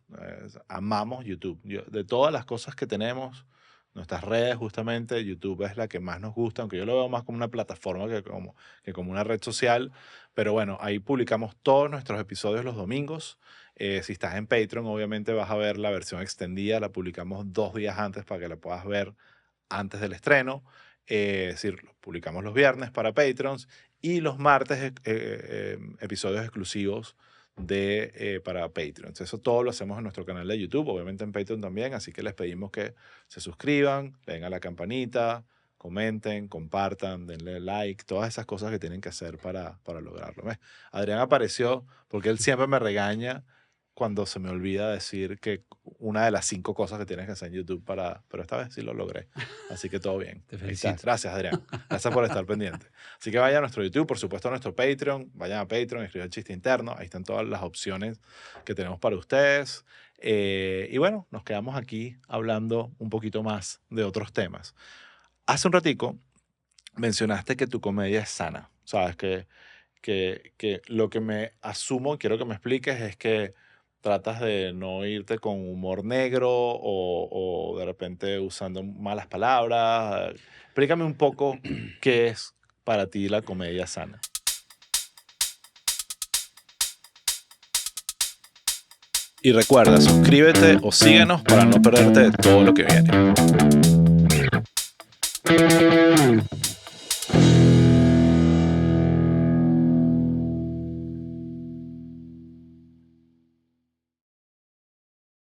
Amamos YouTube. De todas las cosas que tenemos, nuestras redes justamente, YouTube es la que más nos gusta, aunque yo lo veo más como una plataforma que como una red social. Pero bueno, ahí publicamos todos nuestros episodios los domingos. Si estás en Patreon, obviamente vas a ver la versión extendida. La publicamos 2 días antes para que la puedas ver antes del estreno. Es decir, lo publicamos los viernes para Patrons y los martes episodios exclusivos para Patreon. Eso todo lo hacemos en nuestro canal de YouTube, obviamente en Patreon también, así que les pedimos que se suscriban, le den a la campanita, comenten, compartan, denle like, todas esas cosas que tienen que hacer para lograrlo. ¿Ves? Adrián apareció porque él siempre me regaña cuando se me olvida decir que una de las 5 cosas que tienes que hacer en YouTube pero esta vez sí lo logré. Así que todo bien. Te Ahí está. felicito. Gracias, Adrián. Gracias por estar pendiente. Así que vayan a nuestro YouTube, por supuesto a nuestro Patreon, vayan a Patreon, escriban Chiste Interno, ahí están todas las opciones que tenemos para ustedes. Y bueno, nos quedamos aquí hablando un poquito más de otros temas. Hace un ratico mencionaste que tu comedia es sana, ¿sabes? Que lo que me asumo, quiero que me expliques, es que tratas de no irte con humor negro o de repente usando malas palabras. Explícame un poco qué es para ti la comedia sana. Y recuerda, suscríbete o síguenos para no perderte de todo lo que viene.